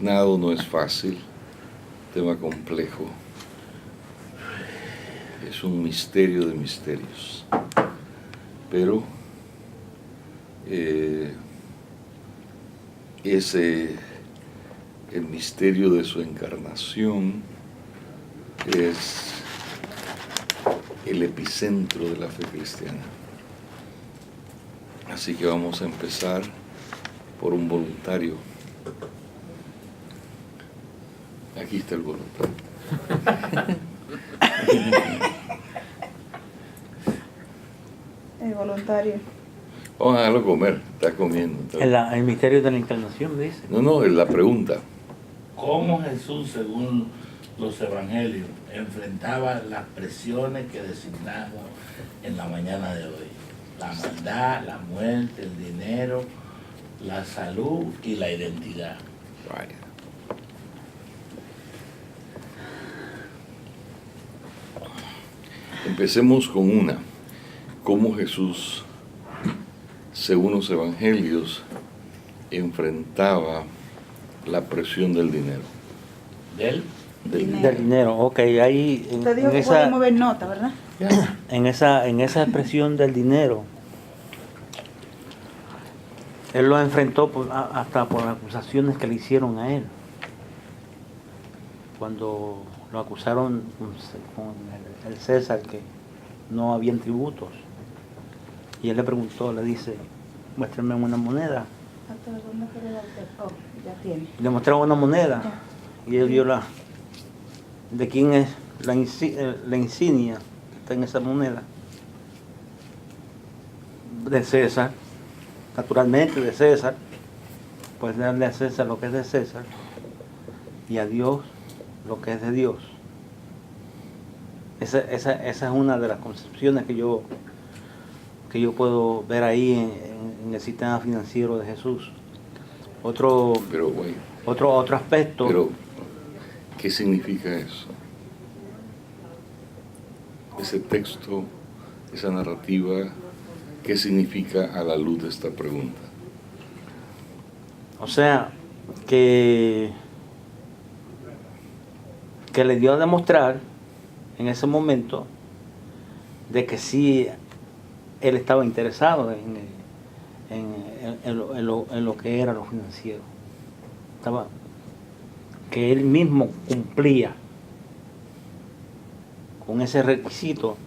asignado no es fácil, tema complejo, es un misterio de misterios, pero el misterio de su encarnación es el epicentro de la fe cristiana. Así que vamos a empezar por un voluntario. Aquí está el voluntario. El voluntario. Vamos a dejarlo comer, está comiendo. El misterio de la encarnación, dice. No, es la pregunta. ¿Cómo Jesús, según los evangelios, enfrentaba las presiones que designamos en la mañana de hoy? La maldad, la muerte, el dinero, la salud y la identidad. Vaya. Empecemos con una. ¿Cómo Jesús, según los evangelios, enfrentaba la presión del dinero? ¿Del? Del dinero, ok, ahí Te dijo que podemos ver nota, ¿verdad? en esa expresión del dinero, él lo enfrentó hasta por las acusaciones que le hicieron a él. Cuando lo acusaron con el César que no habían tributos. Y él le preguntó, le dice, muéstrame una moneda. Ya tiene. Le mostraron una moneda. Ya. Y él vio de quién es la insignia que está en esa moneda. De César, naturalmente de César. Pues darle a César lo que es de César y a Dios lo que es de Dios. Esa es una de las concepciones que yo puedo ver ahí en el sistema financiero de Jesús. Otro aspecto. Pero, ¿qué significa eso? Ese texto, esa narrativa, ¿qué significa a la luz de esta pregunta? O sea, que le dio a demostrar en ese momento de que sí él estaba interesado en lo que era lo financiero. Que él mismo cumplía con ese requisito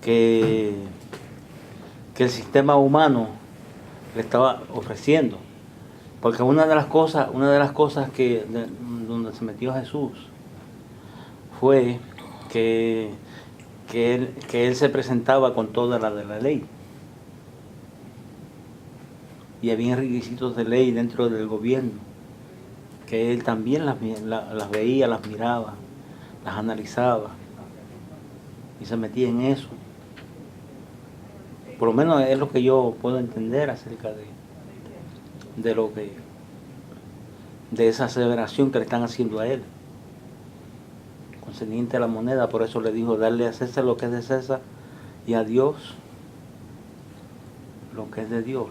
que el sistema humano le estaba ofreciendo. Porque una de las cosas donde se metió Jesús fue que él se presentaba con toda la de la ley. Y había requisitos de ley dentro del gobierno, que él también las veía, las miraba, las analizaba, y se metía en eso. Por lo menos es lo que yo puedo entender acerca de esa aseveración que le están haciendo a él concerniente a la moneda. Por eso le dijo, darle a César lo que es de César y a Dios lo que es de Dios.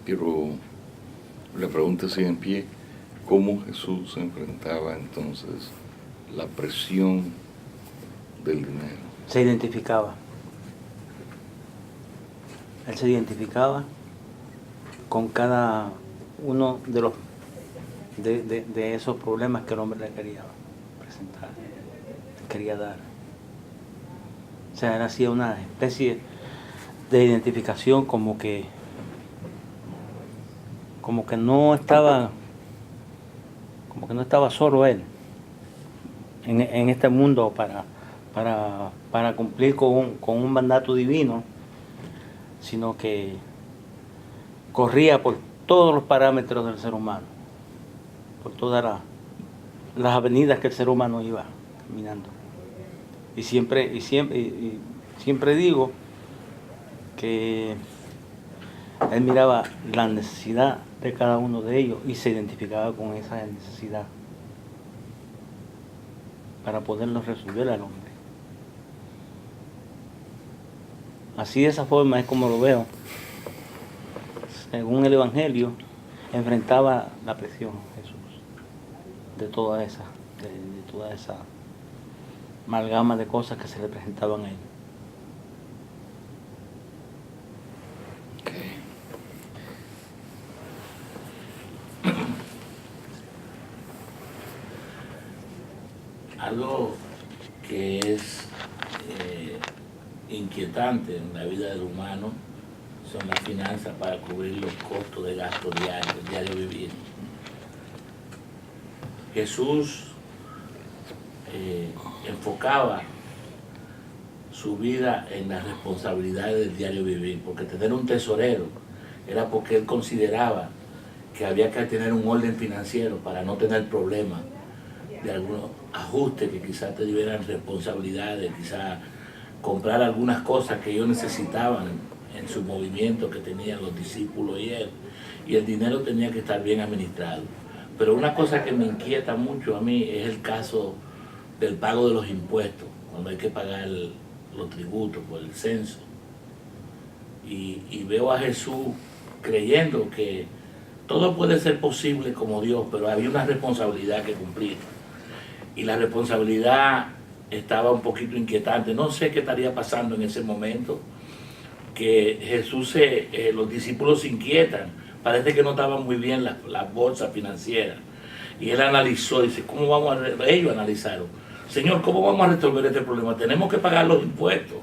Pero la pregunta sigue en pie, ¿cómo Jesús enfrentaba entonces la presión del dinero? Se identificaba. Él se identificaba con cada uno de esos problemas que el hombre le quería presentar, le quería dar. O sea, él hacía una especie de identificación como que no estaba solo él en este mundo para cumplir con un mandato divino, sino que corría por todos los parámetros del ser humano, por todas las avenidas que el ser humano iba caminando. Y siempre digo que él miraba la necesidad de cada uno de ellos y se identificaba con esa necesidad para poderlo resolver al hombre. Así, de esa forma es como lo veo, según el Evangelio, enfrentaba la presión, Jesús, de toda esa amalgama de cosas que se le presentaban a él. Algo que es inquietante en la vida del humano son las finanzas para cubrir los costos de gasto diario, el diario vivir. Jesús enfocaba su vida en las responsabilidades del diario vivir, porque tener un tesorero era porque él consideraba que había que tener un orden financiero para no tener problemas de algunos ajustes que quizás te dieran responsabilidades, quizás comprar algunas cosas que ellos necesitaban en su movimiento que tenían los discípulos y él, y el dinero tenía que estar bien administrado. Pero una cosa que me inquieta mucho a mí es el caso del pago de los impuestos, cuando hay que pagar los tributos por el censo. Y veo a Jesús creyendo que todo puede ser posible como Dios, pero había una responsabilidad que cumplir. Y la responsabilidad estaba un poquito inquietante. No sé qué estaría pasando en ese momento, que Jesús, los discípulos se inquietan. Parece que no estaban muy bien las bolsas financieras. Y él analizó, dice, ¿cómo vamos a...? Ellos analizaron, Señor, ¿cómo vamos a resolver este problema? Tenemos que pagar los impuestos.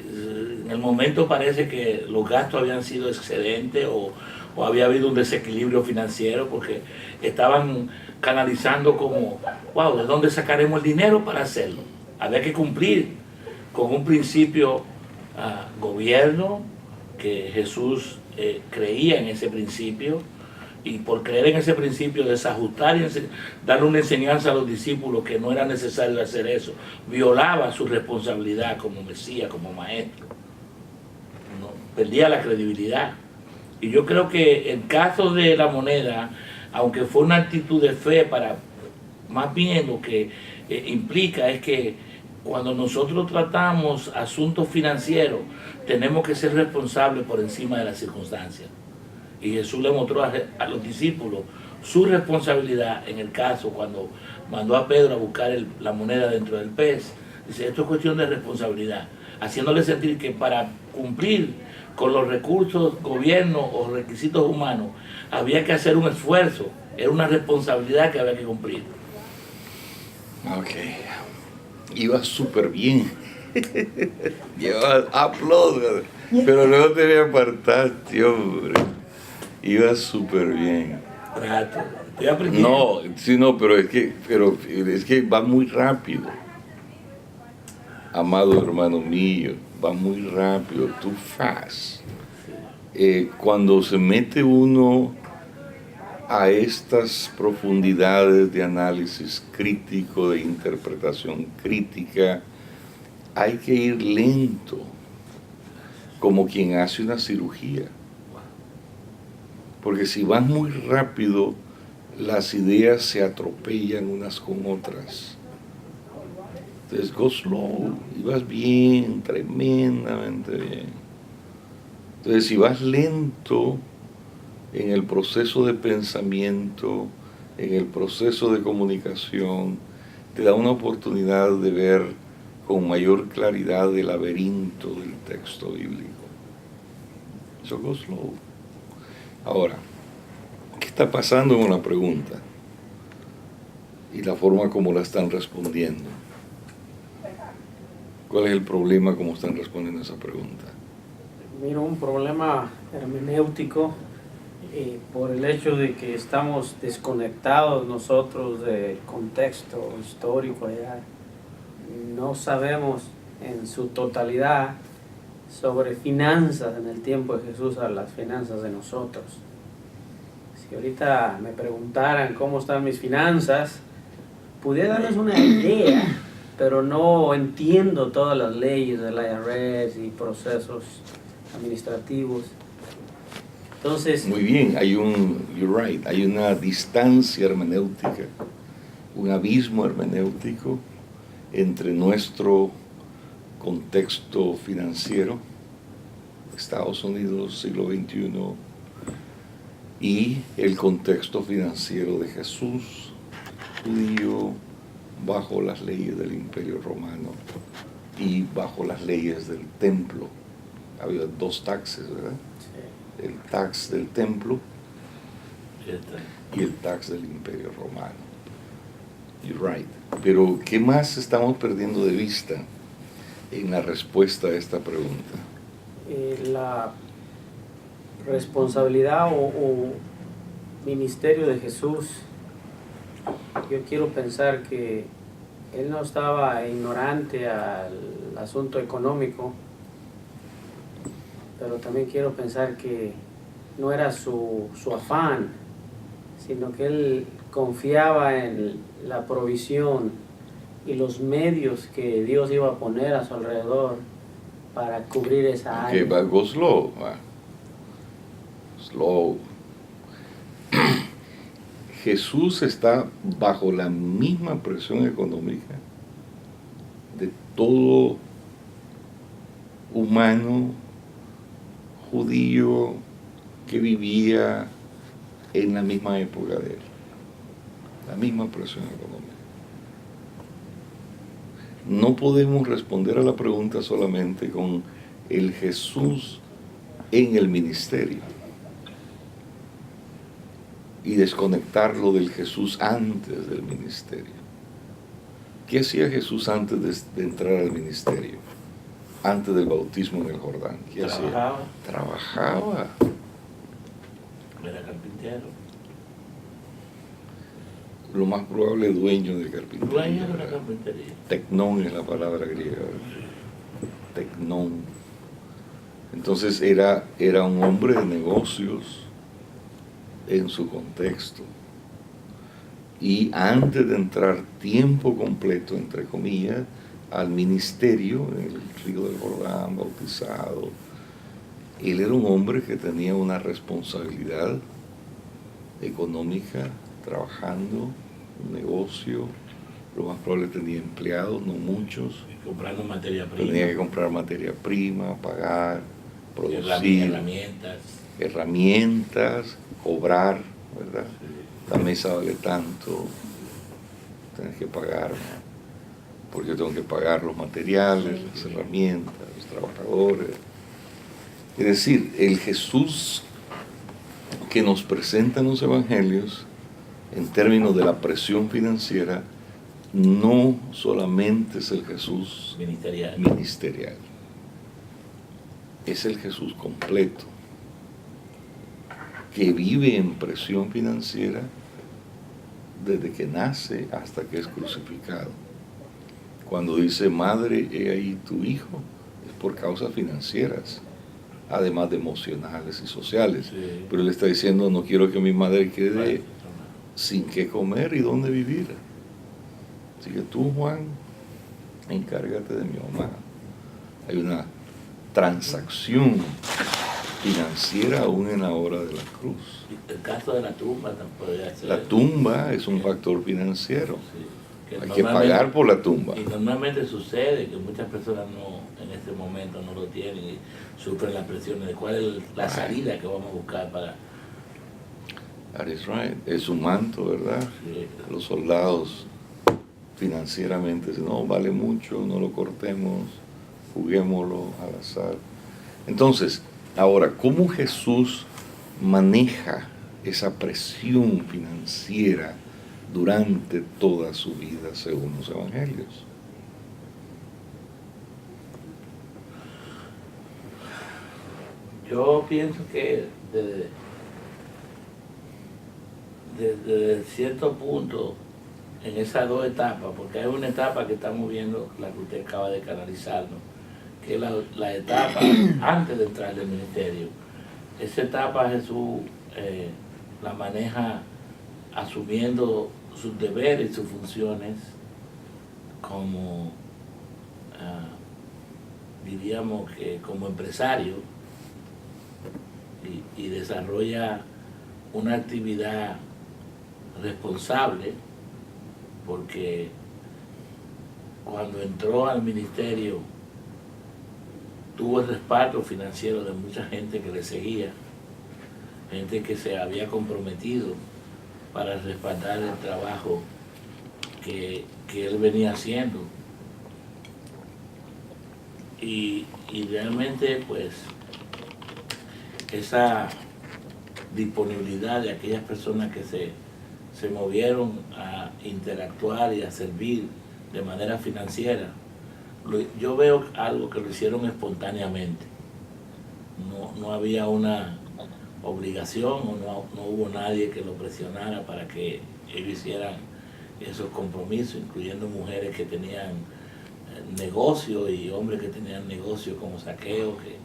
En el momento parece que los gastos habían sido excedentes o había habido un desequilibrio financiero, porque estaban canalizando como, wow, ¿de dónde sacaremos el dinero para hacerlo? Había que cumplir con un principio gobierno, que Jesús creía en ese principio, y por creer en ese principio, desajustar y darle una enseñanza a los discípulos que no era necesario hacer eso, violaba su responsabilidad como Mesías, como maestro. No, perdía la credibilidad. Y yo creo que el caso de la moneda, aunque fue una actitud de fe, para más bien lo que implica es que cuando nosotros tratamos asuntos financieros, tenemos que ser responsables por encima de las circunstancias. Y Jesús le mostró a los discípulos su responsabilidad en el caso cuando mandó a Pedro a buscar la moneda dentro del pez. Dice, esto es cuestión de responsabilidad, haciéndole sentir que para cumplir con los recursos, gobierno o requisitos humanos, había que hacer un esfuerzo, era una responsabilidad que había que cumplir. Ok, iba súper bien. Llevaba aplausos, pero luego te me apartaste, hombre. Iba súper bien. Trato, estoy aprendiendo. No, sí, no, pero es que va muy rápido. Amado hermano mío, va muy rápido, too fast. Cuando se mete uno a estas profundidades de análisis crítico, de interpretación crítica, hay que ir lento, como quien hace una cirugía. Porque si vas muy rápido, las ideas se atropellan unas con otras. Entonces, go slow, y vas bien, tremendamente bien. Entonces, si vas lento en el proceso de pensamiento, en el proceso de comunicación, te da una oportunidad de ver con mayor claridad el laberinto del texto bíblico. So go slow. Ahora, ¿qué está pasando con la pregunta? Y la forma como la están respondiendo. ¿Cuál es el problema como están respondiendo esa pregunta? Miro un problema hermenéutico por el hecho de que estamos desconectados nosotros del contexto histórico allá. No sabemos en su totalidad sobre finanzas en el tiempo de Jesús a las finanzas de nosotros. Si ahorita me preguntaran cómo están mis finanzas, pudiera darles una idea, pero no entiendo todas las leyes del IRS y procesos administrativos. Entonces, muy bien, you're right, hay una distancia hermenéutica, un abismo hermenéutico entre nuestro contexto financiero, Estados Unidos, siglo XXI, y el contexto financiero de Jesús, judío, bajo las leyes del Imperio Romano y bajo las leyes del templo. Había dos taxes, ¿verdad? Sí. El tax del templo Este, y el tax del Imperio Romano. You're right. Pero, ¿qué más estamos perdiendo de vista en la respuesta a esta pregunta? La responsabilidad o ministerio de Jesús, yo quiero pensar que él no estaba ignorante al asunto económico, pero también quiero pensar que no era su afán, sino que él confiaba en la provisión y los medios que Dios iba a poner a su alrededor para cubrir esa Okay, área. but go slow. Slow. Jesús está bajo la misma presión económica de todo humano judío que vivía en la misma época de él. La misma presión económica. No podemos responder a la pregunta solamente con el Jesús en el ministerio y desconectarlo del Jesús antes del ministerio. ¿Qué hacía Jesús antes de entrar al ministerio? Antes del bautismo en el Jordán. ¿Qué hacía? Trabajaba. Era carpintero. Lo más probable, dueño de carpintería. Dueño de una carpintería. Tecnón es la palabra griega. Tecnón. Entonces era un hombre de negocios en su contexto. Y antes de entrar tiempo completo, entre comillas, al ministerio, en el río del Jordán, bautizado, él era un hombre que tenía una responsabilidad económica, trabajando, un negocio, lo más probable tenía empleados, no muchos, Comprando materia prima. tenía que comprar materia prima, pagar, producir, herramientas, cobrar, ¿verdad? La mesa vale tanto, tienes que pagar, porque yo tengo que pagar los materiales, las herramientas, los trabajadores. Es decir, el Jesús que nos presentan los evangelios en términos de la presión financiera no solamente es el Jesús ministerial, es el Jesús completo, que vive en presión financiera desde que nace hasta que es crucificado. Cuando dice, madre, he ahí tu hijo, es por causas financieras, además de emocionales y sociales. Sí. Pero él está diciendo, no quiero que mi madre quede sin qué comer y dónde vivir. Así que tú, Juan, encárgate de mi mamá. Hay una transacción financiera aún en la hora de la cruz. El caso de la tumba podría ser. La tumba es un factor financiero. Sí, Hay que pagar por la tumba. Y normalmente sucede que muchas personas no, en este momento no lo tienen y sufren las presiones de cuál es la salida que vamos a buscar para... That is right. Es un manto, ¿verdad? Sí. Los soldados financieramente dicen, no, vale mucho, no lo cortemos, juguémoslo al azar. Entonces, ahora, ¿cómo Jesús maneja esa presión financiera durante toda su vida según los evangelios? Yo pienso que desde cierto punto, en esas dos etapas, porque hay una etapa que estamos viendo, la que usted acaba de canalizar, ¿no? Que es la etapa antes de entrar al ministerio. Esa etapa Jesús la maneja asumiendo sus deberes y sus funciones como, diríamos que como empresario, y desarrolla una actividad responsable, porque cuando entró al ministerio tuvo el respaldo financiero de mucha gente que le seguía gente que se había comprometido para respaldar el trabajo que él venía haciendo. Y realmente pues esa disponibilidad de aquellas personas que se movieron a interactuar y a servir de manera financiera, yo veo algo que lo hicieron espontáneamente. No había una obligación o no hubo nadie que lo presionara para que ellos hicieran esos compromisos, incluyendo mujeres que tenían negocio y hombres que tenían negocio como Zaqueo, que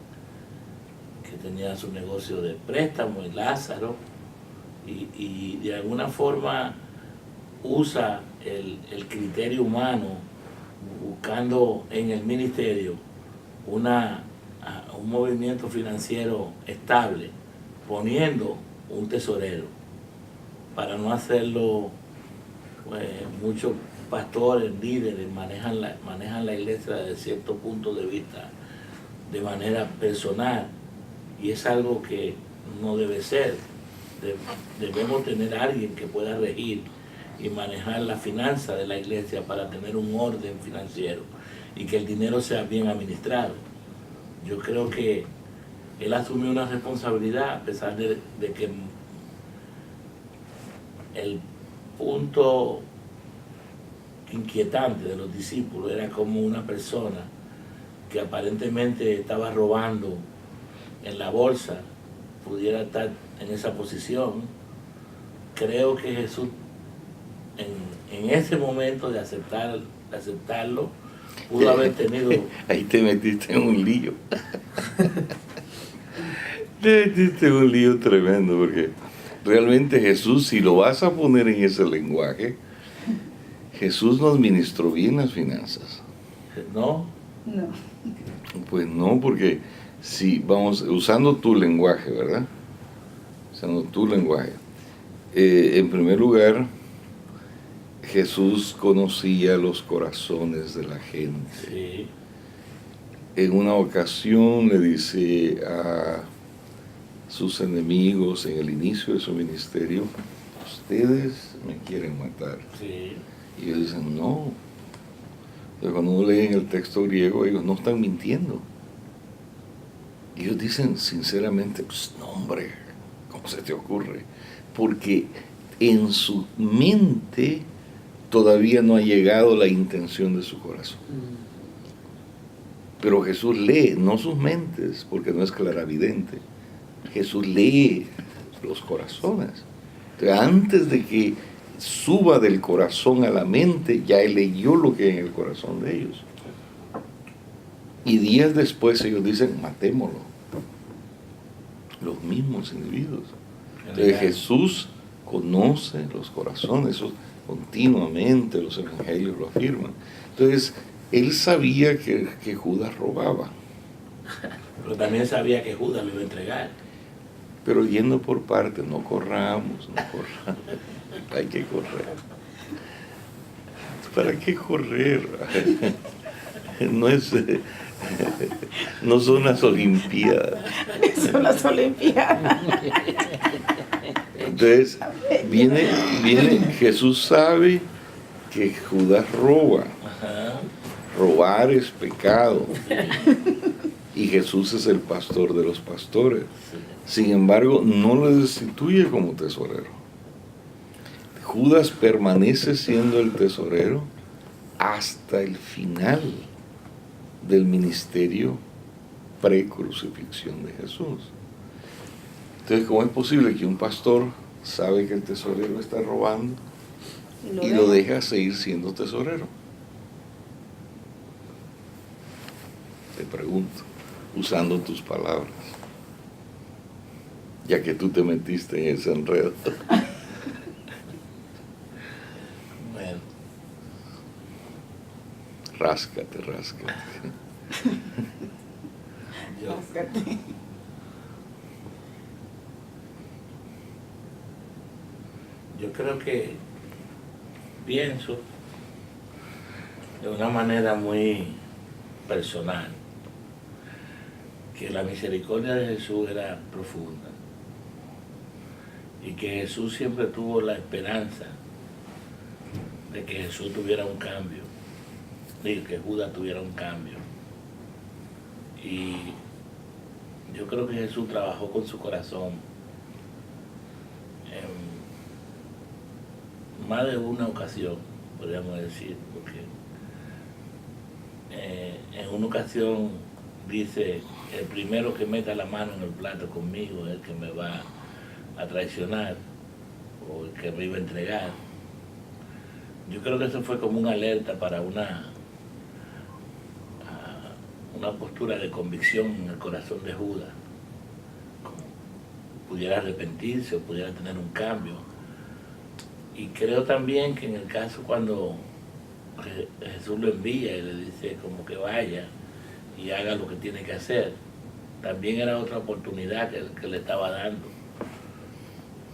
tenía su negocio de préstamo, y Lázaro, y de alguna forma usa el criterio humano buscando en el ministerio un movimiento financiero estable, poniendo un tesorero, para no hacerlo, pues, muchos pastores, líderes manejan la iglesia desde cierto punto de vista, de manera personal, y es algo que no debe ser. Debemos tener a alguien que pueda regir y manejar la finanza de la iglesia para tener un orden financiero y que el dinero sea bien administrado. Yo creo que él asumió una responsabilidad, a pesar de que el punto inquietante de los discípulos era como una persona que aparentemente estaba robando en la bolsa pudiera estar en esa posición. Creo que Jesús en ese momento de aceptarlo pudo haber tenido... Ahí te metiste en un lío. Te metiste en un lío tremendo, porque realmente Jesús, si lo vas a poner en ese lenguaje, Jesús nos ministró bien las finanzas. ¿No? No. Pues no, porque si vamos usando tu lenguaje, ¿verdad? Usando tu lenguaje. En primer lugar, Jesús conocía los corazones de la gente. Sí. En una ocasión le dice a sus enemigos en el inicio de su ministerio: ustedes me quieren matar. Sí. Y ellos dicen: no. Pero cuando uno lee en el texto griego, ellos no están mintiendo. Ellos dicen sinceramente: pues no, hombre, ¿cómo se te ocurre? Porque en su mente todavía no ha llegado la intención de su corazón. Pero Jesús lee, no sus mentes, porque no es claravidente. Jesús lee los corazones. Entonces, antes de que suba del corazón a la mente, ya él leyó lo que hay en el corazón de ellos. Y días después ellos dicen: matémoslo. Los mismos individuos. Entonces Jesús conoce los corazones, eso continuamente los evangelios lo afirman. Entonces él sabía que Judas robaba. Pero también sabía que Judas lo iba a entregar. Pero yendo por partes, no corramos. Hay que correr. ¿Para qué correr? No son las Olimpiadas. Son las Olimpiadas. Entonces viene Jesús sabe que Judas roba. Ajá. Robar es pecado. Y Jesús es el pastor de los pastores. Sin embargo, no lo destituye como tesorero. Judas permanece siendo el tesorero hasta el final del ministerio pre-crucifixión de Jesús. Entonces, ¿cómo es posible que un pastor sabe que el tesorero está robando y lo deja seguir siendo tesorero? Te pregunto, usando tus palabras, ya que tú te metiste en ese enredo. Bueno. Ráscate. Yo creo que pienso de una manera muy personal que la misericordia de Jesús era profunda y que Jesús siempre tuvo la esperanza de que Jesús tuviera un cambio, de que Judas tuviera un cambio. Y yo creo que Jesús trabajó con su corazón en más de una ocasión, podríamos decir, porque en una ocasión dice: el primero que meta la mano en el plato conmigo es el que me va a traicionar o el que me iba a entregar. Yo creo que eso fue como una alerta para una postura de convicción en el corazón de Judas, como pudiera arrepentirse o pudiera tener un cambio. Y creo también que en el caso cuando Jesús lo envía y le dice como que vaya y haga lo que tiene que hacer, también era otra oportunidad que le estaba dando.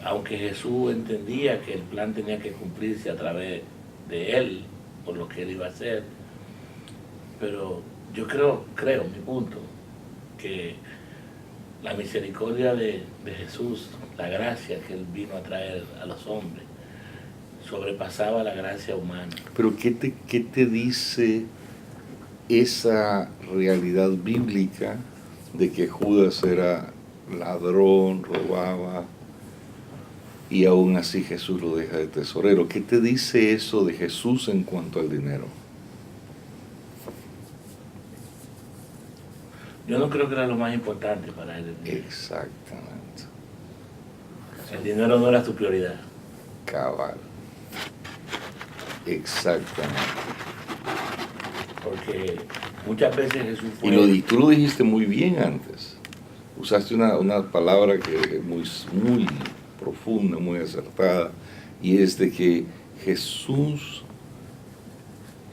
Aunque Jesús entendía que el plan tenía que cumplirse a través de él, por lo que él iba a hacer, pero yo creo, mi punto, que la misericordia de Jesús, la gracia que él vino a traer a los hombres, sobrepasaba la gracia humana. Pero ¿qué te dice esa realidad bíblica de que Judas era ladrón, robaba, y aún así Jesús lo deja de tesorero? ¿Qué te dice eso de Jesús en cuanto al dinero? Yo no creo que era lo más importante para él. Exactamente. El dinero no era su prioridad. Cabal. Exactamente. Porque muchas veces Jesús fue... Y tú lo dijiste muy bien antes. Usaste una palabra que es muy profunda, muy acertada, y es de que Jesús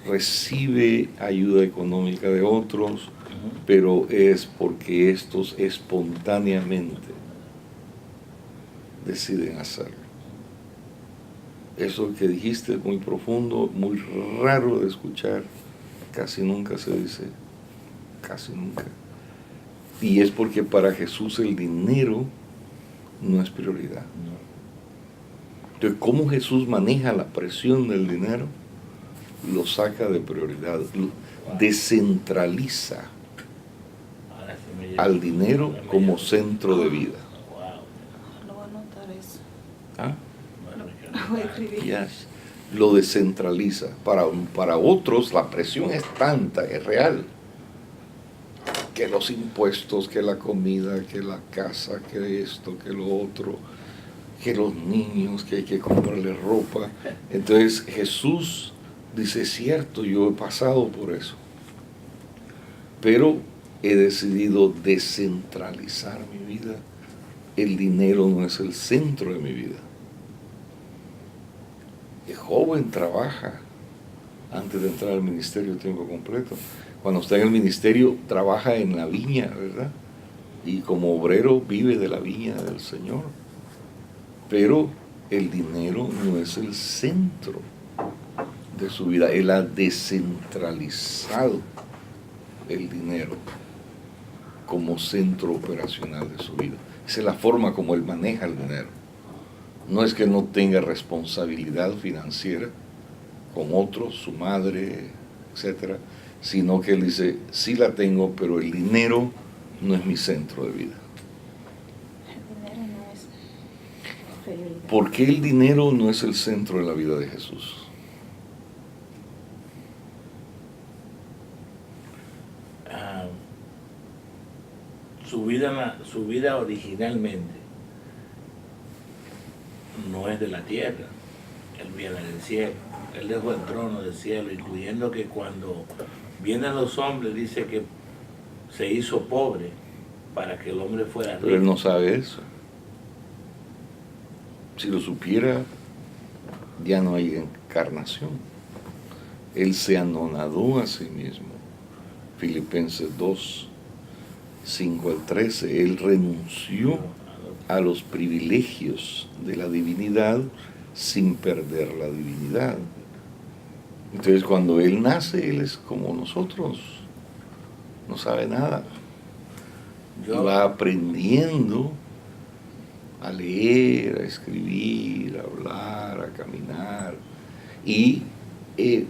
recibe ayuda económica de otros, pero es porque estos espontáneamente deciden hacerlo. Eso que dijiste es muy profundo, muy raro de escuchar, casi nunca se dice, casi nunca. Y es porque para Jesús el dinero no es prioridad. Entonces, ¿cómo Jesús maneja la presión del dinero? Lo saca de prioridad, lo descentraliza al dinero como centro de vida. Lo voy a anotar eso. ¿Ah? Lo voy a escribir. Yes. Lo descentraliza. Para otros la presión es tanta, es real, que los impuestos, que la comida, que la casa, que esto, que lo otro, que los niños, que hay que comprarle ropa. Entonces Jesús dice: es cierto, yo he pasado por eso, pero he decidido descentralizar mi vida. El dinero no es el centro de mi vida. El joven trabaja antes de entrar al ministerio a tiempo completo. Cuando está en el ministerio, trabaja en la viña, ¿verdad? Y como obrero vive de la viña del Señor. Pero el dinero no es el centro de su vida. Él ha descentralizado el dinero como centro operacional de su vida. Esa es la forma como él maneja el dinero. No es que no tenga responsabilidad financiera con otros, su madre, etcétera, sino que él dice: sí la tengo, pero el dinero no es mi centro de vida. El dinero no es prioridad. ¿Por qué el dinero no es el centro de la vida de Jesús? Su vida originalmente no es de la tierra. Él viene del cielo. Él dejó el trono del cielo, incluyendo que cuando vienen los hombres dice que se hizo pobre para que el hombre fuera rico. Pero él no sabe eso. Si lo supiera, ya no hay encarnación. Él se anonadó a sí mismo. Filipenses 2, 5 al 13. Él renunció a los privilegios de la divinidad sin perder la divinidad. Entonces, cuando él nace, él es como nosotros, no sabe nada. Y va aprendiendo a leer, a escribir, a hablar, a caminar, y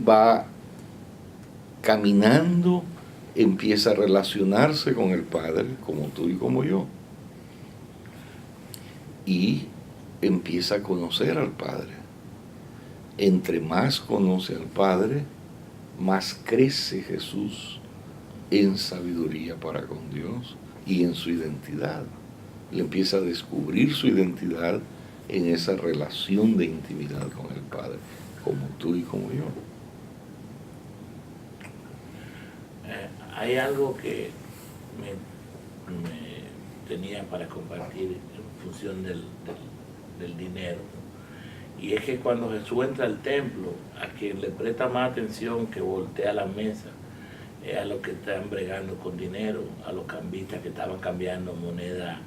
va caminando, empieza a relacionarse con el Padre, como tú y como yo, y empieza a conocer al Padre. Entre más conoce al Padre, más crece Jesús en sabiduría para con Dios y en su identidad. Le empieza a descubrir su identidad en esa relación de intimidad con el Padre, como tú y como yo. Hay algo que me tenía para compartir en función del dinero, y es que cuando Jesús entra al templo, a quien le presta más atención que voltea la mesa es a los que están bregando con dinero, a los cambistas que estaban cambiando moneda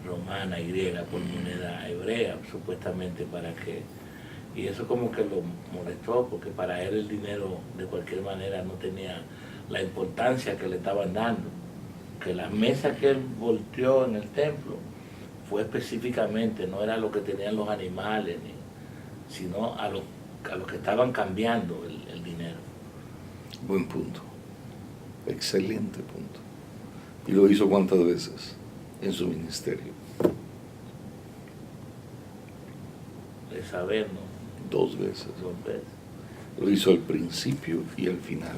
romana y griega por moneda hebrea, supuestamente para que... Y eso como que lo molestó, porque para él el dinero de cualquier manera no tenía la importancia que le estaban dando. Que la mesa que él volteó en el templo fue específicamente, no era lo que tenían los animales, sino a los que estaban cambiando el dinero. Buen punto. Excelente punto. ¿Y lo hizo cuántas veces en su ministerio? De saber, ¿no? 2 veces. 2 veces. Lo hizo al principio y al final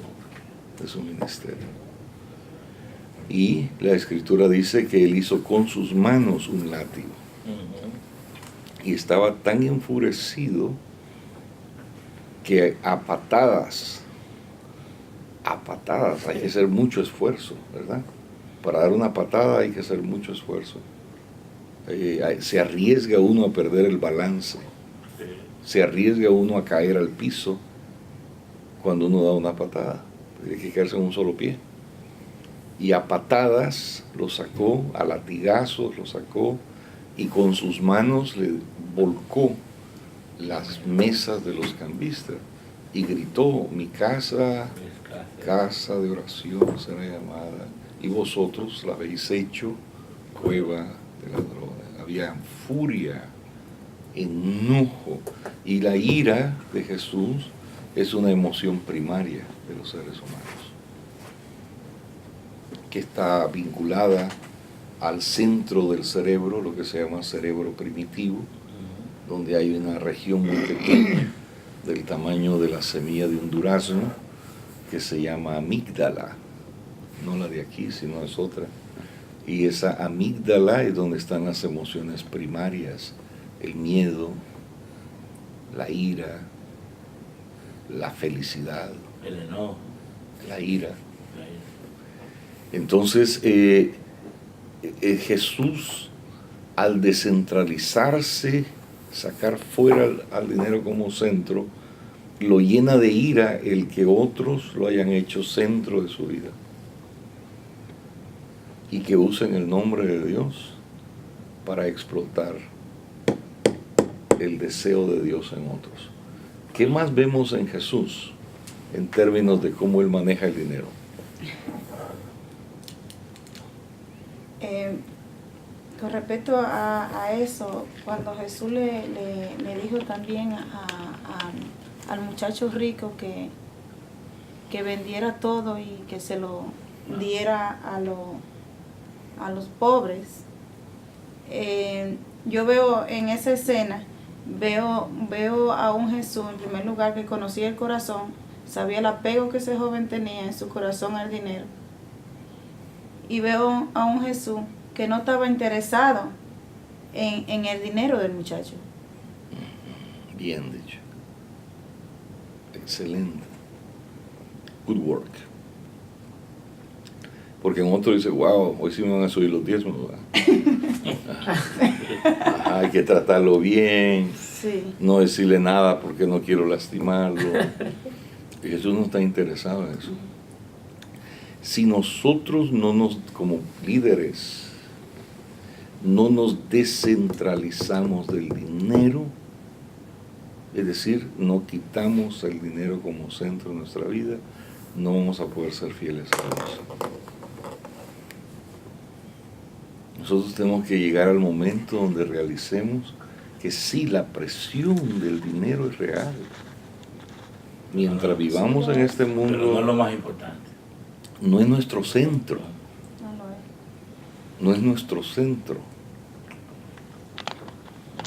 de su ministerio. Y la Escritura dice que él hizo con sus manos un látigo. Y estaba tan enfurecido que a patadas, hay que hacer mucho esfuerzo, ¿verdad? Para dar una patada hay que hacer mucho esfuerzo. Se arriesga uno a perder el balance. Se arriesga uno a caer al piso cuando uno da una patada. Hay que quedarse en un solo pie. Y a patadas lo sacó, a latigazos lo sacó, y con sus manos le volcó las mesas de los cambistas y gritó: mi casa, casa de oración será llamada, y vosotros la habéis hecho cueva de ladrones. Había furia, enojo, y la ira de Jesús es una emoción primaria de los seres humanos, que está vinculada al centro del cerebro, lo que se llama cerebro primitivo, donde hay una región muy pequeña, del tamaño de la semilla de un durazno, que se llama amígdala, no la de aquí, sino es otra. Y esa amígdala es donde están las emociones primarias: el miedo, la ira, la felicidad, El enojo. la ira. Entonces, Jesús, al descentralizarse, sacar fuera al dinero como centro, lo llena de ira el que otros lo hayan hecho centro de su vida y que usen el nombre de Dios para explotar el deseo de Dios en otros. ¿Qué más vemos en Jesús en términos de cómo Él maneja el dinero? Con respecto a eso, cuando Jesús le dijo también al muchacho rico que vendiera todo y que se lo diera a los pobres, yo veo en esa escena, veo a un Jesús, en primer lugar, que conocía el corazón, sabía el apego que ese joven tenía en su corazón al dinero, y veo a un Jesús que no estaba interesado en el dinero del muchacho. Bien dicho. Excelente. Good work. Porque en otro dice: wow, hoy sí me van a subir los diezmos, ¿verdad? Ajá, hay que tratarlo bien, Sí. no decirle nada porque no quiero lastimarlo. Y Jesús no está interesado en eso. Si nosotros como líderes, no nos descentralizamos del dinero, es decir, no quitamos el dinero como centro de nuestra vida, no vamos a poder ser fieles a Dios. nosotros tenemos que llegar al momento donde realicemos que sí, la presión del dinero es real. Mientras vivamos en este Pero no es mundo, lo más importante. no es nuestro centro, No lo es. no es nuestro centro.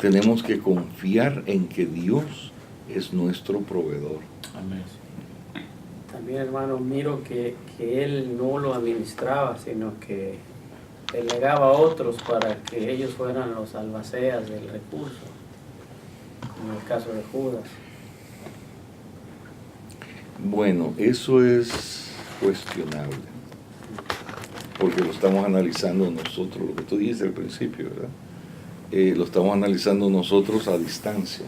Tenemos que confiar en que Dios es nuestro proveedor. Amén. También, hermano, miro que él no lo administraba, sino que delegaba a otros para que ellos fueran los albaceas del recurso, como en el caso de Judas. Bueno, eso es cuestionable, porque lo estamos analizando nosotros, lo que tú dijiste al principio, ¿verdad? Lo estamos analizando nosotros a distancia.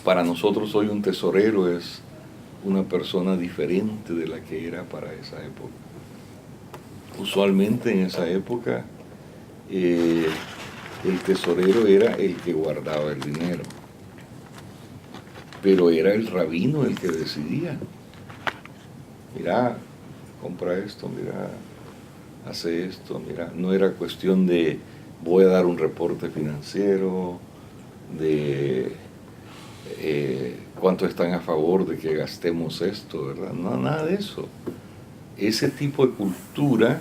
Para nosotros hoy un tesorero es una persona diferente de la que era para esa época. Usualmente en esa época el tesorero era el que guardaba el dinero, pero era el rabino el que decidía. Mira, compra esto, mira, hace esto, mira. No era cuestión de voy a dar un reporte financiero, de cuánto están a favor de que gastemos esto, ¿verdad? No, nada de eso. Ese tipo de cultura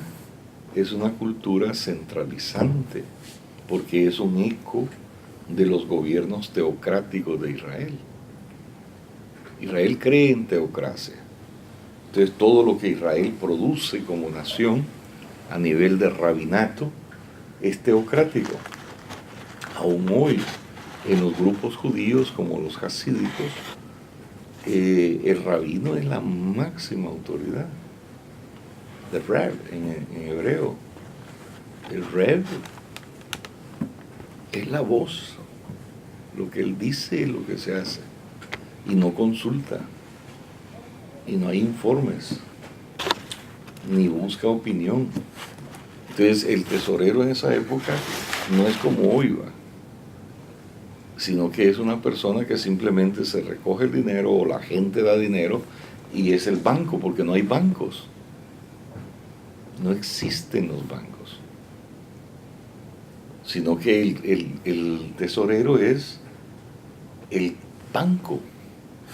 es una cultura centralizante, porque es un eco de los gobiernos teocráticos de Israel. Israel cree en teocracia. Entonces todo lo que Israel produce como nación a nivel de rabinato es teocrático. Aún hoy, en los grupos judíos como los hasídicos, el rabino es la máxima autoridad. El Reb en hebreo. El Reb es la voz. Lo que él dice es lo que se hace. Y no consulta. Y no hay informes. Ni busca opinión. Entonces el tesorero en esa época no es como hoy, ¿va? Sino que es una persona que simplemente se recoge el dinero o la gente da dinero y es el banco, porque no hay bancos. No existen los bancos. Sino que el tesorero es el banco,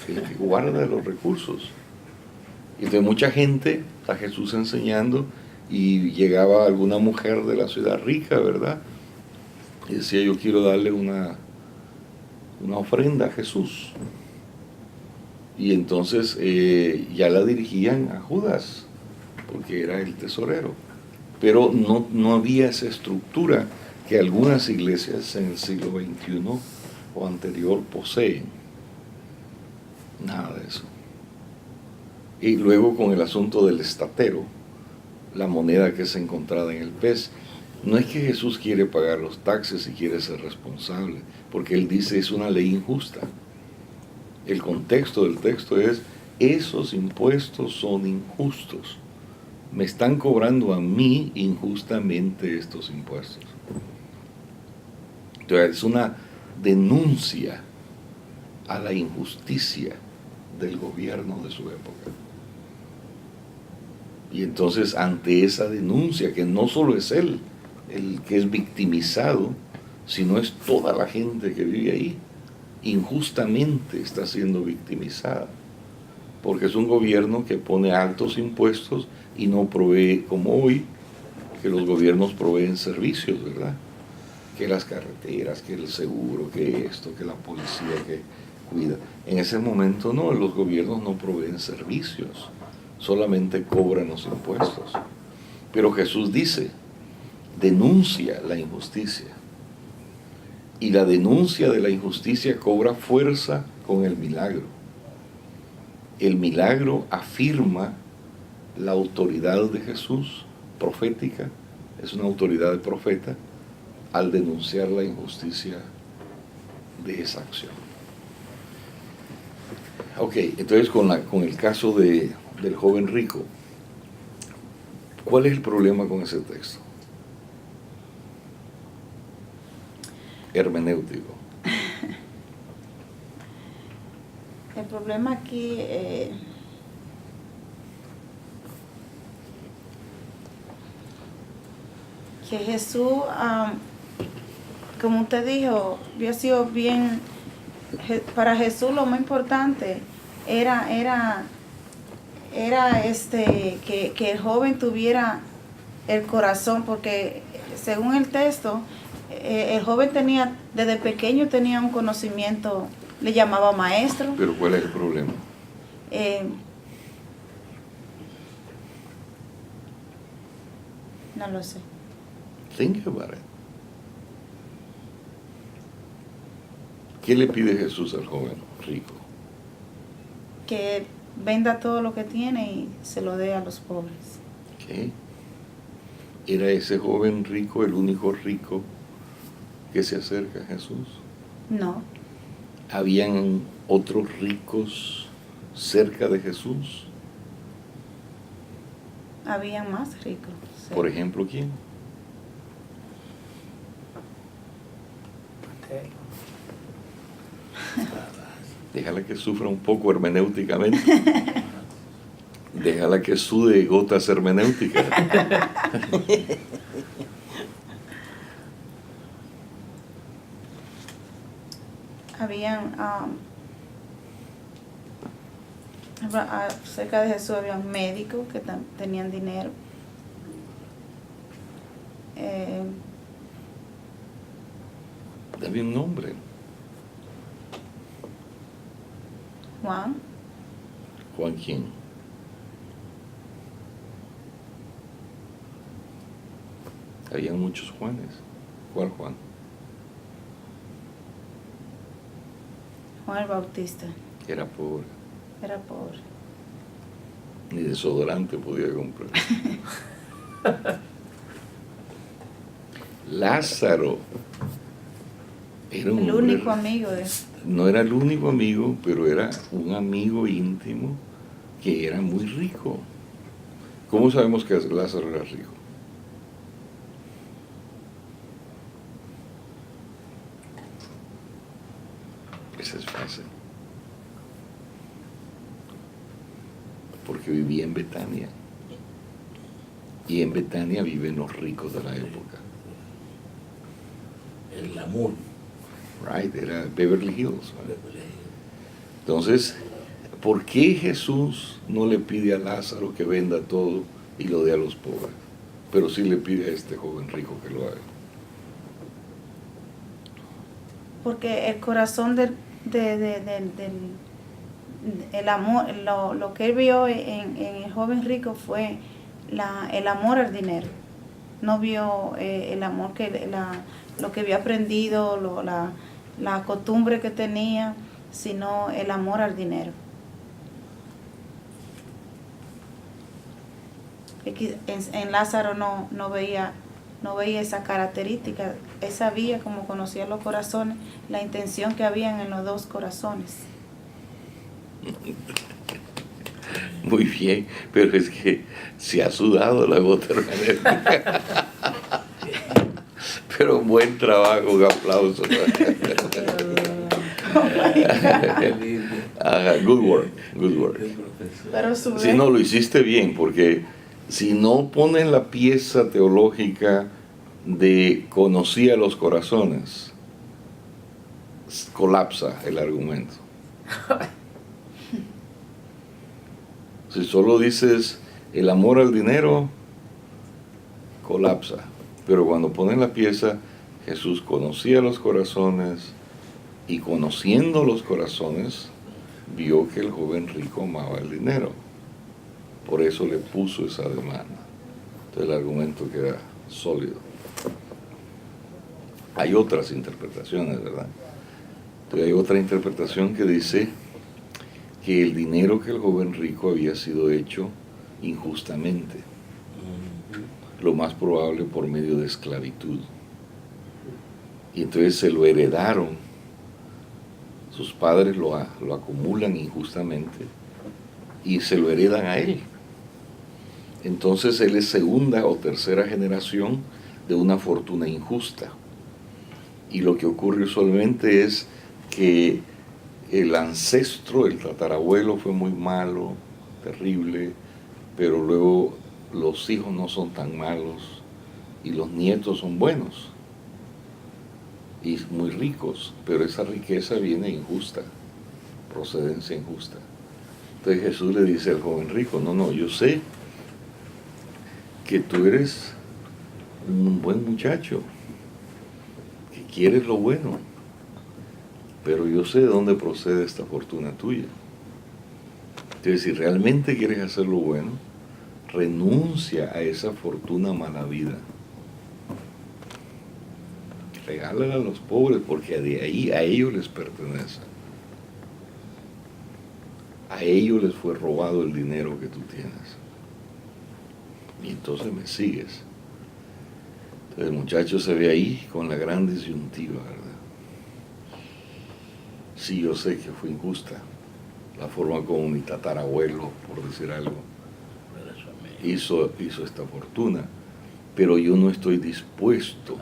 el que guarda los recursos. Y entonces mucha gente, a Jesús enseñando, y llegaba alguna mujer de la ciudad rica, ¿verdad? Y decía, yo quiero darle una ofrenda a Jesús. Y entonces ya la dirigían a Judas, porque era el tesorero. Pero no había esa estructura que algunas iglesias en el siglo XXI o anterior poseen. Nada de eso. Y luego con el asunto del estatero, la moneda que es encontrada en el pez, no es que Jesús quiere pagar los taxes y quiere ser responsable, porque él dice es una ley injusta. El contexto del texto es, esos impuestos son injustos. Me están cobrando a mí injustamente estos impuestos. Entonces es una denuncia a la injusticia del gobierno de su época. Y entonces ante esa denuncia, que no solo es él el que es victimizado, sino es toda la gente que vive ahí, injustamente está siendo victimizada, porque es un gobierno que pone altos impuestos y no provee, como hoy, que los gobiernos proveen servicios, ¿verdad? Que las carreteras, que el seguro, que esto, que la policía que cuida. En ese momento no, los gobiernos no proveen servicios, solamente cobran los impuestos. Pero Jesús dice, denuncia la injusticia. Y la denuncia de la injusticia cobra fuerza con el milagro. El milagro afirma la autoridad de Jesús, profética, es una autoridad de profeta, al denunciar la injusticia de esa acción. Ok, entonces con el caso del joven rico, ¿cuál es el problema con ese texto? Hermenéutico. El problema aquí que Jesús, como usted dijo, había sido bien, para Jesús lo más importante era que el joven tuviera el corazón, porque según el texto, el joven desde pequeño tenía un conocimiento, le llamaba maestro. Pero ¿cuál es el problema? No lo sé. Think about it. ¿Qué le pide Jesús al joven rico? Que venda todo lo que tiene y se lo dé a los pobres. ¿Qué? ¿Era ese joven rico el único rico que se acerca a Jesús? No, ¿Habían otros ricos cerca de Jesús? habían más ricos. Sí. Por ejemplo, ¿quién? Déjala que sufra un poco hermenéuticamente. Déjala que sude gotas hermenéuticas. Habían, cerca de Jesús había médicos que tenían dinero. Dame un nombre. Juan, ¿Juan quién? Habían muchos Juanes. ¿Cuál Juan? Juan el Bautista, Era pobre. era pobre. Ni desodorante podía comprar. Lázaro era un El hombre- único amigo de No era el único amigo, pero era un amigo íntimo que era muy rico. ¿Cómo sabemos que Lázaro era rico? Esa es fácil. Porque vivía en Betania. Y en Betania viven los ricos de la época. El glamour. Right, era Beverly Hills. Right? Entonces, ¿por qué Jesús no le pide a Lázaro que venda todo y lo dé a los pobres? Pero sí le pide a este joven rico que lo haga. porque el corazón el amor, lo que él vio en el joven rico fue el amor al dinero. No vio el amor lo que había aprendido, la costumbre que tenía, sino el amor al dinero. En Lázaro no veía esa característica. Él sabía, como conocía los corazones, la intención que habían en los dos corazones. Muy bien, pero es que se ha sudado la gota hermenéutica. Pero buen trabajo, un aplauso. Good work, good work. Pero Si no, lo hiciste bien, porque si no pones la pieza teológica de conocía los corazones, colapsa el argumento. Si solo dices el amor al dinero, colapsa. Pero cuando pones la pieza, Jesús conocía los corazones y conociendo los corazones, vio que el joven rico amaba el dinero. Por eso le puso esa demanda. Entonces el argumento queda sólido. Hay otras interpretaciones, ¿verdad? Entonces hay otra interpretación que dice que el dinero que el joven rico había sido hecho injustamente. Lo más probable por medio de esclavitud. Y entonces se lo heredaron. Sus padres lo acumulan injustamente y se lo heredan a él. Entonces él es segunda o tercera generación de una fortuna injusta. Y lo que ocurre usualmente es que el ancestro, el tatarabuelo fue muy malo, terrible, pero luego los hijos no son tan malos y los nietos son buenos y muy ricos, pero esa riqueza viene injusta, procedencia injusta. Entonces Jesús le dice al joven rico, no, yo sé que tú eres un buen muchacho, que quieres lo bueno, pero yo sé de dónde procede esta fortuna tuya. Entonces, si realmente quieres hacer lo bueno, renuncia a esa fortuna mala vida. Regálala a los pobres, porque de ahí a ellos les pertenece. A ellos les fue robado el dinero que tú tienes. Y entonces me sigues. Entonces el muchacho se ve ahí con la gran disyuntiva, ¿verdad? Sí, yo sé que fue injusta la forma como mi tatarabuelo, por decir algo, hizo esta fortuna, pero yo no estoy dispuesto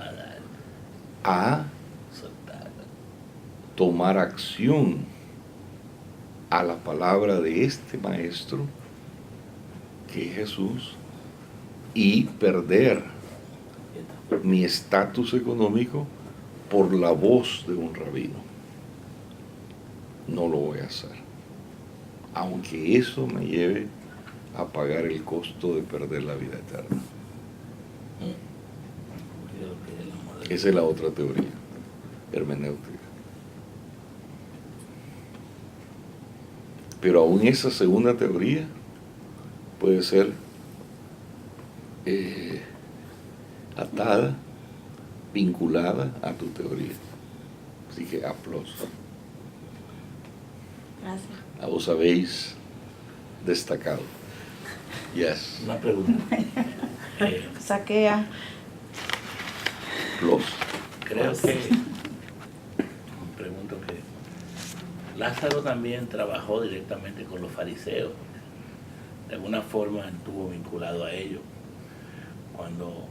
a tomar acción a la palabra de este maestro, que es Jesús, y perder mi estatus económico por la voz de un rabino. No lo voy a hacer, aunque eso me lleve a pagar el costo de perder la vida eterna. Esa es la otra teoría hermenéutica. Pero aún esa segunda teoría puede ser atada, vinculada a tu teoría. Así que aplausos. Gracias. A vos habéis destacado. Yes. Una pregunta. Saquea. Plus. Creo que, pregunto que Lázaro también trabajó directamente con los fariseos. De alguna forma estuvo vinculado a ellos. Cuando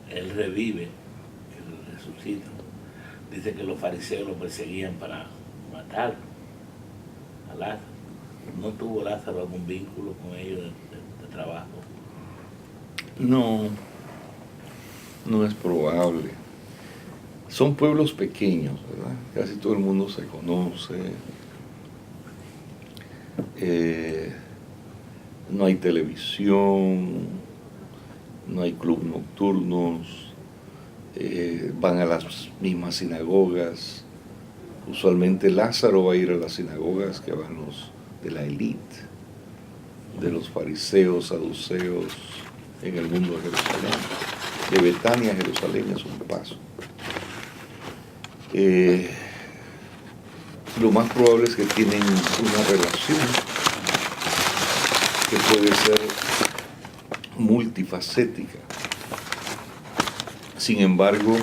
él revive, él resucita, dice que los fariseos lo perseguían para matar a Lázaro. ¿No tuvo Lázaro algún vínculo con ellos de trabajo? No, no es probable. Son pueblos pequeños, ¿verdad? Casi todo el mundo se conoce. No hay televisión, no hay club nocturnos, van a las mismas sinagogas. Usualmente Lázaro va a ir a las sinagogas que van los de la élite, de los fariseos, saduceos, en el mundo de Jerusalén. De Betania a Jerusalén es un paso. Lo más probable es que tienen una relación que puede ser multifacética. Sin embargo,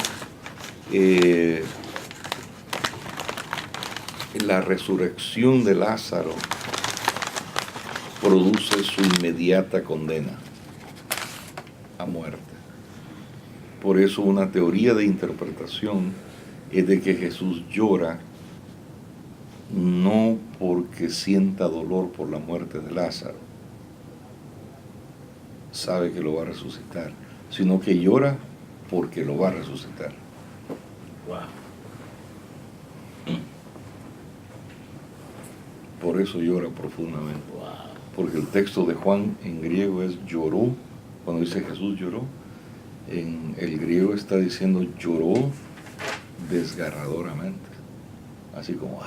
la resurrección de Lázaro produce su inmediata condena a muerte. Por eso una teoría de interpretación es de que Jesús llora no porque sienta dolor por la muerte de Lázaro, sabe que lo va a resucitar, sino que llora porque lo va a resucitar. Wow. Por eso llora profundamente. Wow. Porque el texto de Juan en griego es lloró. Cuando dice Jesús lloró, en el griego está diciendo lloró desgarradoramente. Así como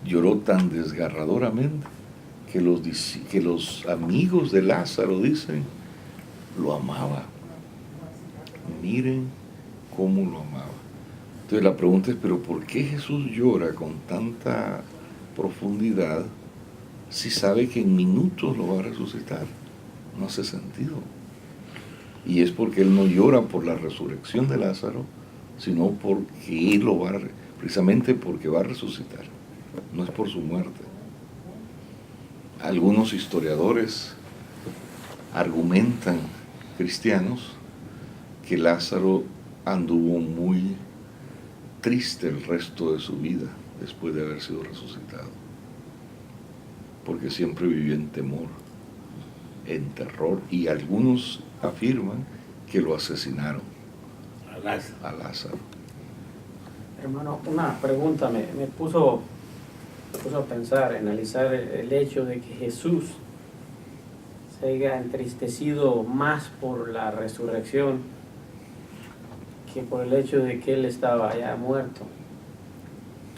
lloró tan desgarradoramente que los amigos de Lázaro dicen, lo amaba. Miren cómo lo amaba. Entonces la pregunta es, ¿pero por qué Jesús llora con tanta profundidad si sabe que en minutos lo va a resucitar? No hace sentido. Y es porque él no llora por la resurrección de Lázaro, sino porque él lo va a, precisamente porque va a resucitar. No es por su muerte. Algunos historiadores argumentan, cristianos, que Lázaro anduvo muy triste el resto de su vida después de haber sido resucitado, porque siempre vivió en temor, en terror, y algunos afirman que lo asesinaron A Lázaro. a Lázaro. Hermano, una pregunta me puso a pensar, analizar el hecho de que Jesús se haya entristecido más por la resurrección que por el hecho de que él estaba ya muerto.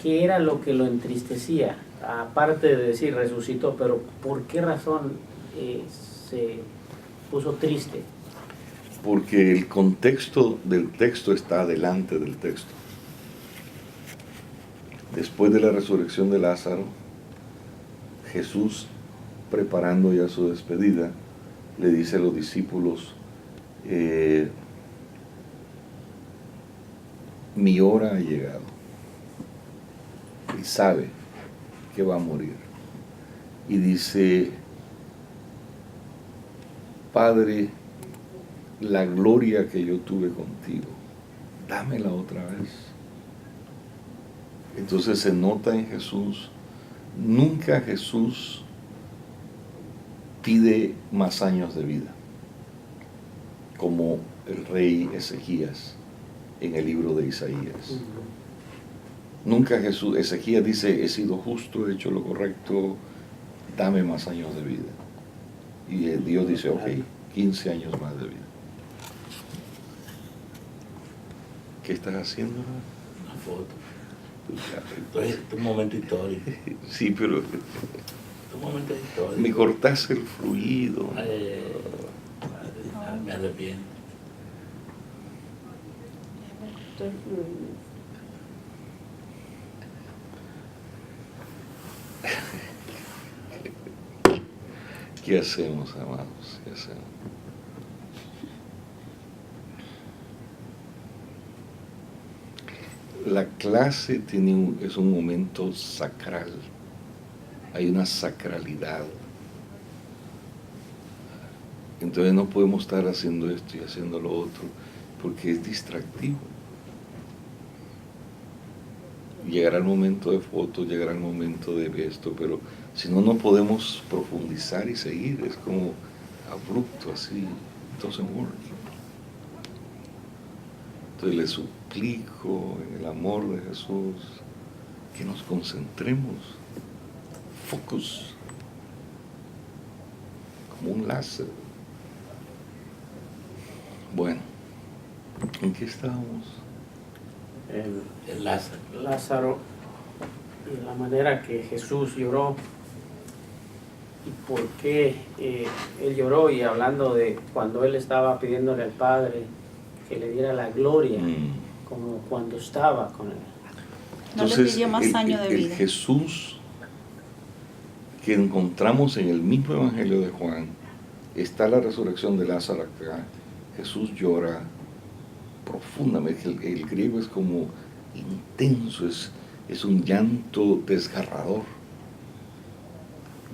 ¿Qué era lo que lo entristecía? Aparte de decir resucitó, pero ¿por qué razón se puso triste? Porque el contexto del texto está delante del texto. Después de la resurrección de Lázaro, Jesús, preparando ya su despedida, le dice a los discípulos, mi hora ha llegado. Y sabe que va a morir. Y dice, Padre, la gloria que yo tuve contigo, dámela otra vez. Entonces se nota en Jesús, nunca Jesús pide más años de vida, como el rey Ezequías en el libro de Isaías. Nunca Ezequías dice, he sido justo, he hecho lo correcto, dame más años de vida. Y Dios dice, ok, 15 años más de vida. ¿Qué estás haciendo? Una foto. Esto es un momento histórico. Sí, pero Esto es un momento histórico. me cortaste el fluido. Me arrepiento. ¿Qué hacemos, amados? ¿Qué hacemos? La clase es un momento sacral. Hay una sacralidad. Entonces no podemos estar haciendo esto y haciendo lo otro, porque es distractivo. Llegará el momento de fotos, llegará el momento de esto, pero si no, no podemos profundizar y seguir. Es como abrupto, así. It doesn't work. Entonces le suplico en el amor de Jesús que nos concentremos. Focus. Como un láser. Bueno, ¿en qué estamos? El Lázaro. Lázaro, y la manera que Jesús lloró y por qué él lloró, y hablando de cuando él estaba pidiéndole al Padre que le diera la gloria, como cuando estaba con él. No le pidió más años de vida. El Jesús que encontramos en el mismo Evangelio de Juan, está la resurrección de Lázaro acá. Jesús llora profundamente. El griego es como intenso, es un llanto desgarrador.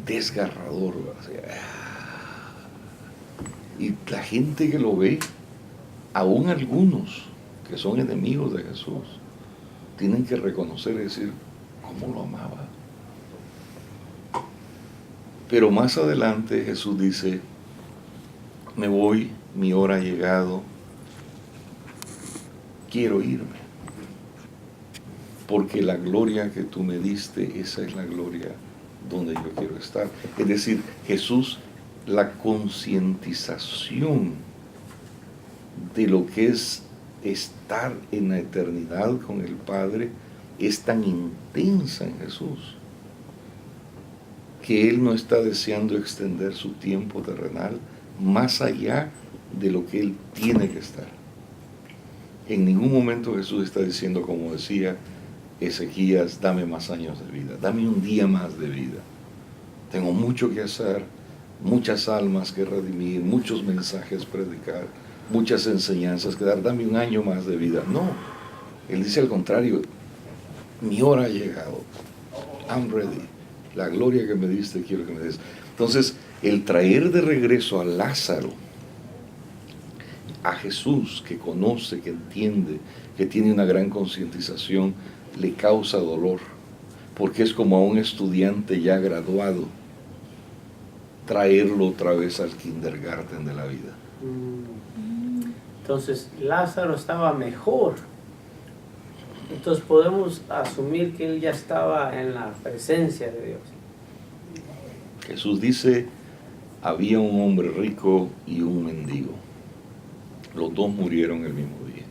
Desgarrador. O sea, y la gente que lo ve, aún algunos que son enemigos de Jesús, tienen que reconocer y decir, ¿cómo lo amaba? Pero más adelante Jesús dice, me voy, mi hora ha llegado, quiero irme, porque la gloria que tú me diste, esa es la gloria donde yo quiero estar. Es decir, Jesús, la concientización de lo que es estar en la eternidad con el Padre es tan intensa en Jesús, que Él no está deseando extender su tiempo terrenal más allá de lo que Él tiene que estar. En ningún momento Jesús está diciendo, como decía Ezequías, dame más años de vida, dame un día más de vida. Tengo mucho que hacer, muchas almas que redimir, muchos mensajes predicar, muchas enseñanzas que dar, dame un año más de vida. No, Él dice al contrario, mi hora ha llegado, I'm ready. La gloria que me diste, quiero que me des. Entonces, el traer de regreso a Lázaro, a Jesús, que conoce, que entiende, que tiene una gran concientización, le causa dolor, porque es como a un estudiante ya graduado, traerlo otra vez al kindergarten de la vida. Entonces Lázaro estaba mejor. Entonces podemos asumir que él ya estaba en la presencia de Dios. Jesús dice, había un hombre rico y un mendigo. Los dos murieron el mismo día.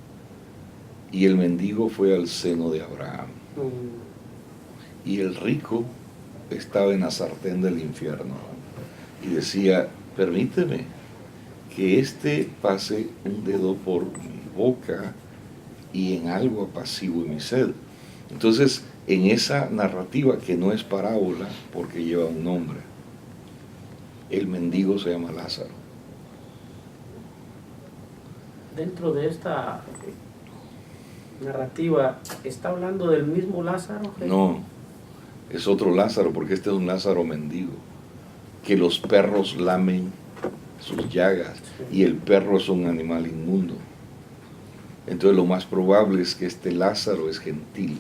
Y el mendigo fue al seno de Abraham. Y el rico estaba en la sartén del infierno. Y decía, permíteme que éste pase un dedo por mi boca y en algo apacigüe mi sed. Entonces, en esa narrativa que no es parábola porque lleva un nombre, el mendigo se llama Lázaro. Dentro de esta narrativa, ¿está hablando del mismo Lázaro? No, es otro Lázaro, porque este es un Lázaro mendigo, que los perros lamen sus llagas, y el perro es un animal inmundo. Entonces lo más probable es que este Lázaro es gentil.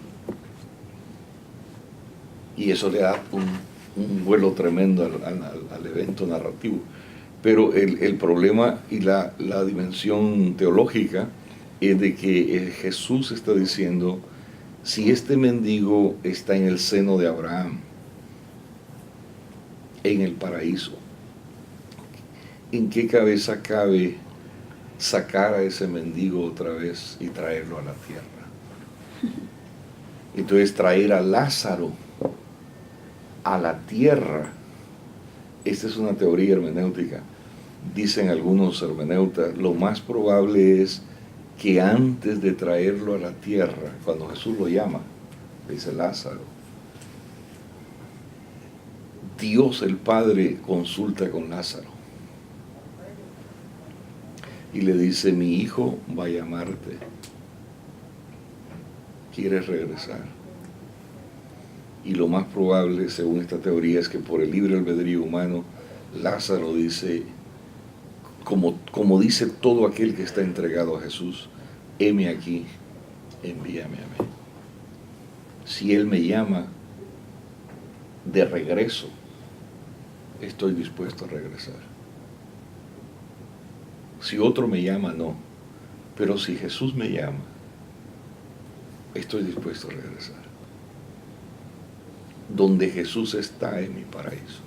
Y eso le da un vuelo tremendo al evento narrativo. Pero el problema y la dimensión teológica es de que Jesús está diciendo, si este mendigo está en el seno de Abraham, en el paraíso, ¿en qué cabeza cabe sacar a ese mendigo otra vez y traerlo a la tierra? Entonces traer a Lázaro a la tierra, esta es una teoría hermenéutica. Dicen algunos hermeneutas, lo más probable es que antes de traerlo a la tierra, cuando Jesús lo llama, dice Lázaro, Dios el Padre consulta con Lázaro y le dice, mi hijo va a llamarte, ¿quieres regresar? Y lo más probable, según esta teoría, es que por el libre albedrío humano, Lázaro dice, como dice todo aquel que está entregado a Jesús, heme aquí, envíame a mí. Si Él me llama de regreso, estoy dispuesto a regresar. Si otro me llama, no. Pero si Jesús me llama, estoy dispuesto a regresar. Donde Jesús está es mi paraíso.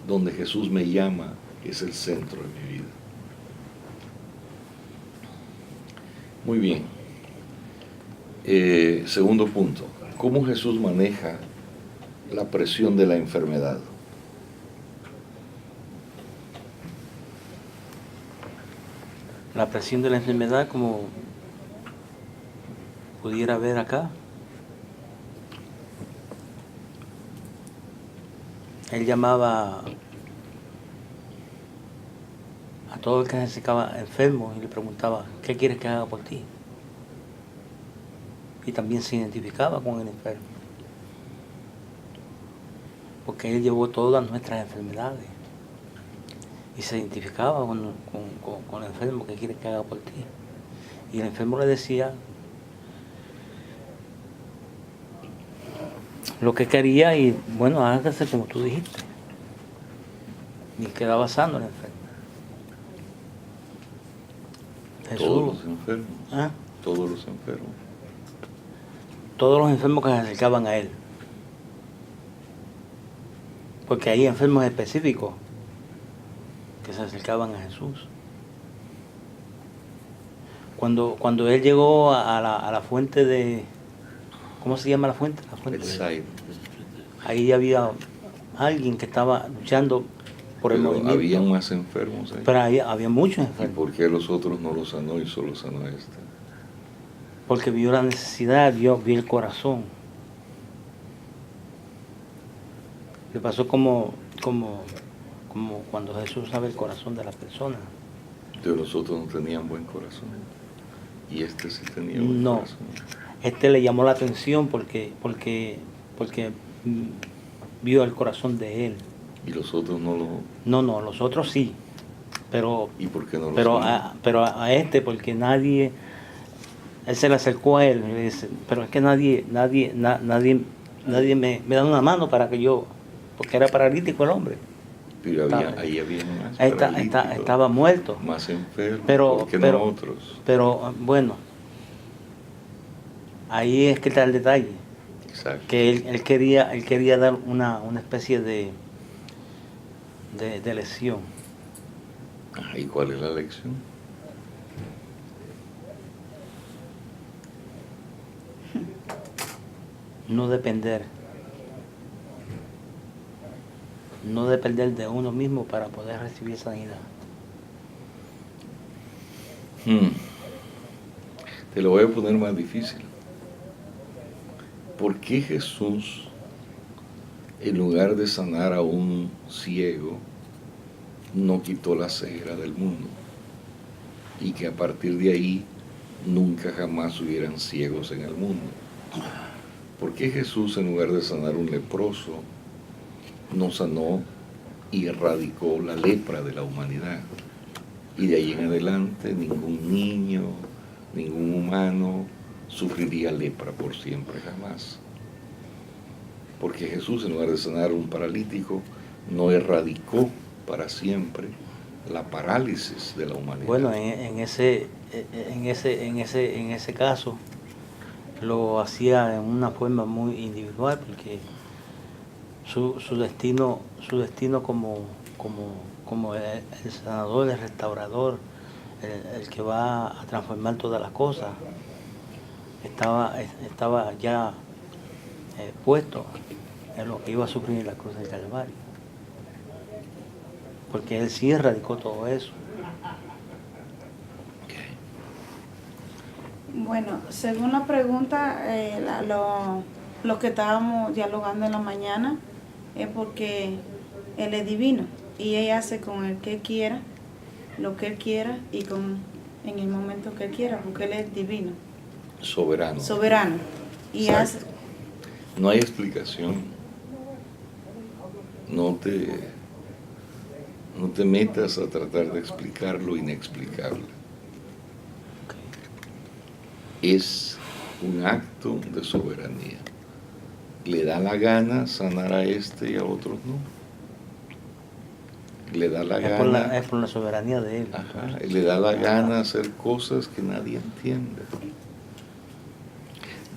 Donde Jesús me llama es el centro de mi vida. Muy bien. Segundo punto. ¿Cómo Jesús maneja la presión de la enfermedad? La presión de la enfermedad, como pudiera ver acá. Él llamaba a todo el que se acercaba enfermo y le preguntaba, ¿qué quieres que haga por ti? Y también se identificaba con el enfermo. Porque Él llevó todas nuestras enfermedades. Y se identificaba con el enfermo, ¿qué quieres que haga por ti? Y el enfermo le decía lo que quería y bueno, hágase como tú dijiste. Y quedaba sano el enfermo. Jesús, Todos los enfermos. ¿ah? Todos los enfermos. Todos los enfermos que se acercaban a Él. Porque hay enfermos específicos que se acercaban a Jesús. Cuando Él llegó a la fuente de... ¿Cómo se llama la fuente? La fuente Bethsaida. ahí había alguien que estaba luchando por el Pero movimiento. había más enfermos ahí. Pero ahí había muchos ¿Y enfermos. por qué los otros no los sanó y solo sanó a este? Porque vio la necesidad, vio el corazón. Le pasó como cuando Jesús sabe el corazón de la persona. Entonces los otros no tenían buen corazón. Y este sí tenía buen No. corazón. Este le llamó la atención porque vio el corazón de él. Y los otros no lo... No, los otros sí. Pero ¿Y por qué no lo sanó? a este, porque nadie, él se le acercó a él y le dice, pero es que nadie me da una mano para que yo, porque era paralítico el hombre. Pero ahí había más paralíticos, estaba muerto. más enfermos, Pero, que no otros. Pero bueno, ahí es que está el detalle. Exacto. Que él quería dar una especie de lección. ¿Y cuál es la lección? No depender de uno mismo para poder recibir sanidad. Te lo voy a poner más difícil. ¿Por qué Jesús, en lugar de sanar a un ciego, no quitó la ceguera del mundo? Y que a partir de ahí nunca jamás hubieran ciegos en el mundo. ¿Por qué Jesús, en lugar de sanar a un leproso, no sanó y erradicó la lepra de la humanidad? Y de ahí en adelante ningún niño, ningún humano sufriría lepra por siempre jamás. Porque Jesús, en lugar de sanar a un paralítico, no erradicó para siempre la parálisis de la humanidad. Bueno, en ese caso lo hacía de una forma muy individual, porque su destino como el sanador, el restaurador, el que va a transformar todas las cosas, estaba ya puesto en lo que iba a sufrir en la cruz del Calvario, porque él sí erradicó todo eso. Bueno, según la pregunta, lo que estábamos dialogando en la mañana es porque Él es divino y Él hace con el que quiera, lo que Él quiera y en el momento que Él quiera, porque Él es divino. Soberano. Soberano. Y hace... No hay explicación. No te metas a tratar de explicar lo inexplicable. Es un acto de soberanía. Le da la gana sanar a este y a otros no. Le da la gana. Es por la soberanía de él. Ajá, le da la gana hacer cosas que nadie entiende.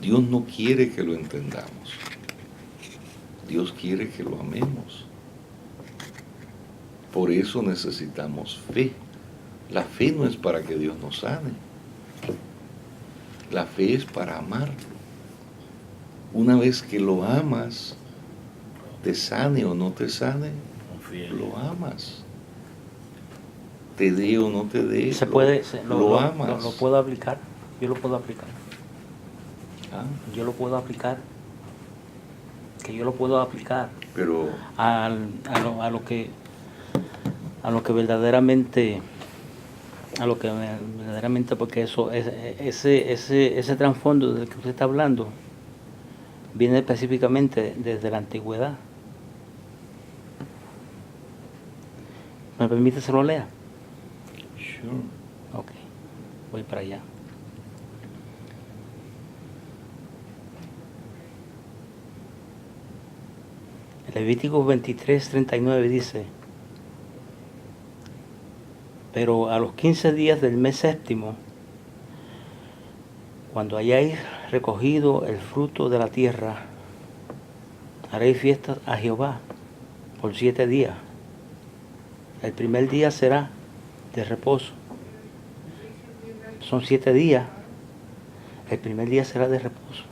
Dios no quiere que lo entendamos. Dios quiere que lo amemos. Por eso necesitamos fe. La fe no es para que Dios nos sane. La fe es para amarlo. Una vez que lo amas, te sane o no te sane, lo amas. Te dé o no te dé, lo amas. Lo puedo aplicar. Yo lo puedo aplicar. Yo lo puedo aplicar. Que yo lo puedo aplicar. Pero a lo que verdaderamente, porque eso ese trasfondo del que usted está hablando viene específicamente desde la antigüedad. ¿Me permite que se lo lea? Sure. Ok, voy para allá. Levítico 23:39 dice: pero a los 15 días del mes séptimo, cuando hayáis recogido el fruto de la tierra, haréis fiestas a Jehová por 7 días. El primer día será de reposo. Son 7 días. El primer día será de reposo.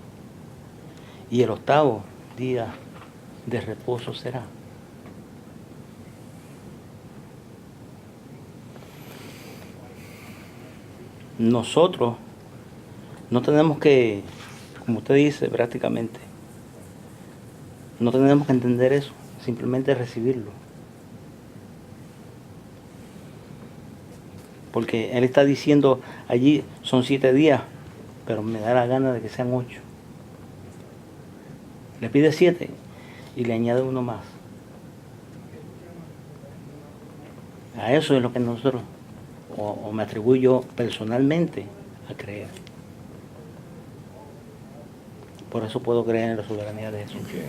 Y el octavo día de reposo será. Nosotros no tenemos que, como usted dice prácticamente, no tenemos que entender eso, simplemente recibirlo. Porque él está diciendo allí son 7 días, pero me da la gana de que sean 8. Le pide 7 y le añade uno más. A eso es lo que nosotros, o me atribuyo personalmente a creer. Por eso puedo creer en la soberanía de Jesús. Okay.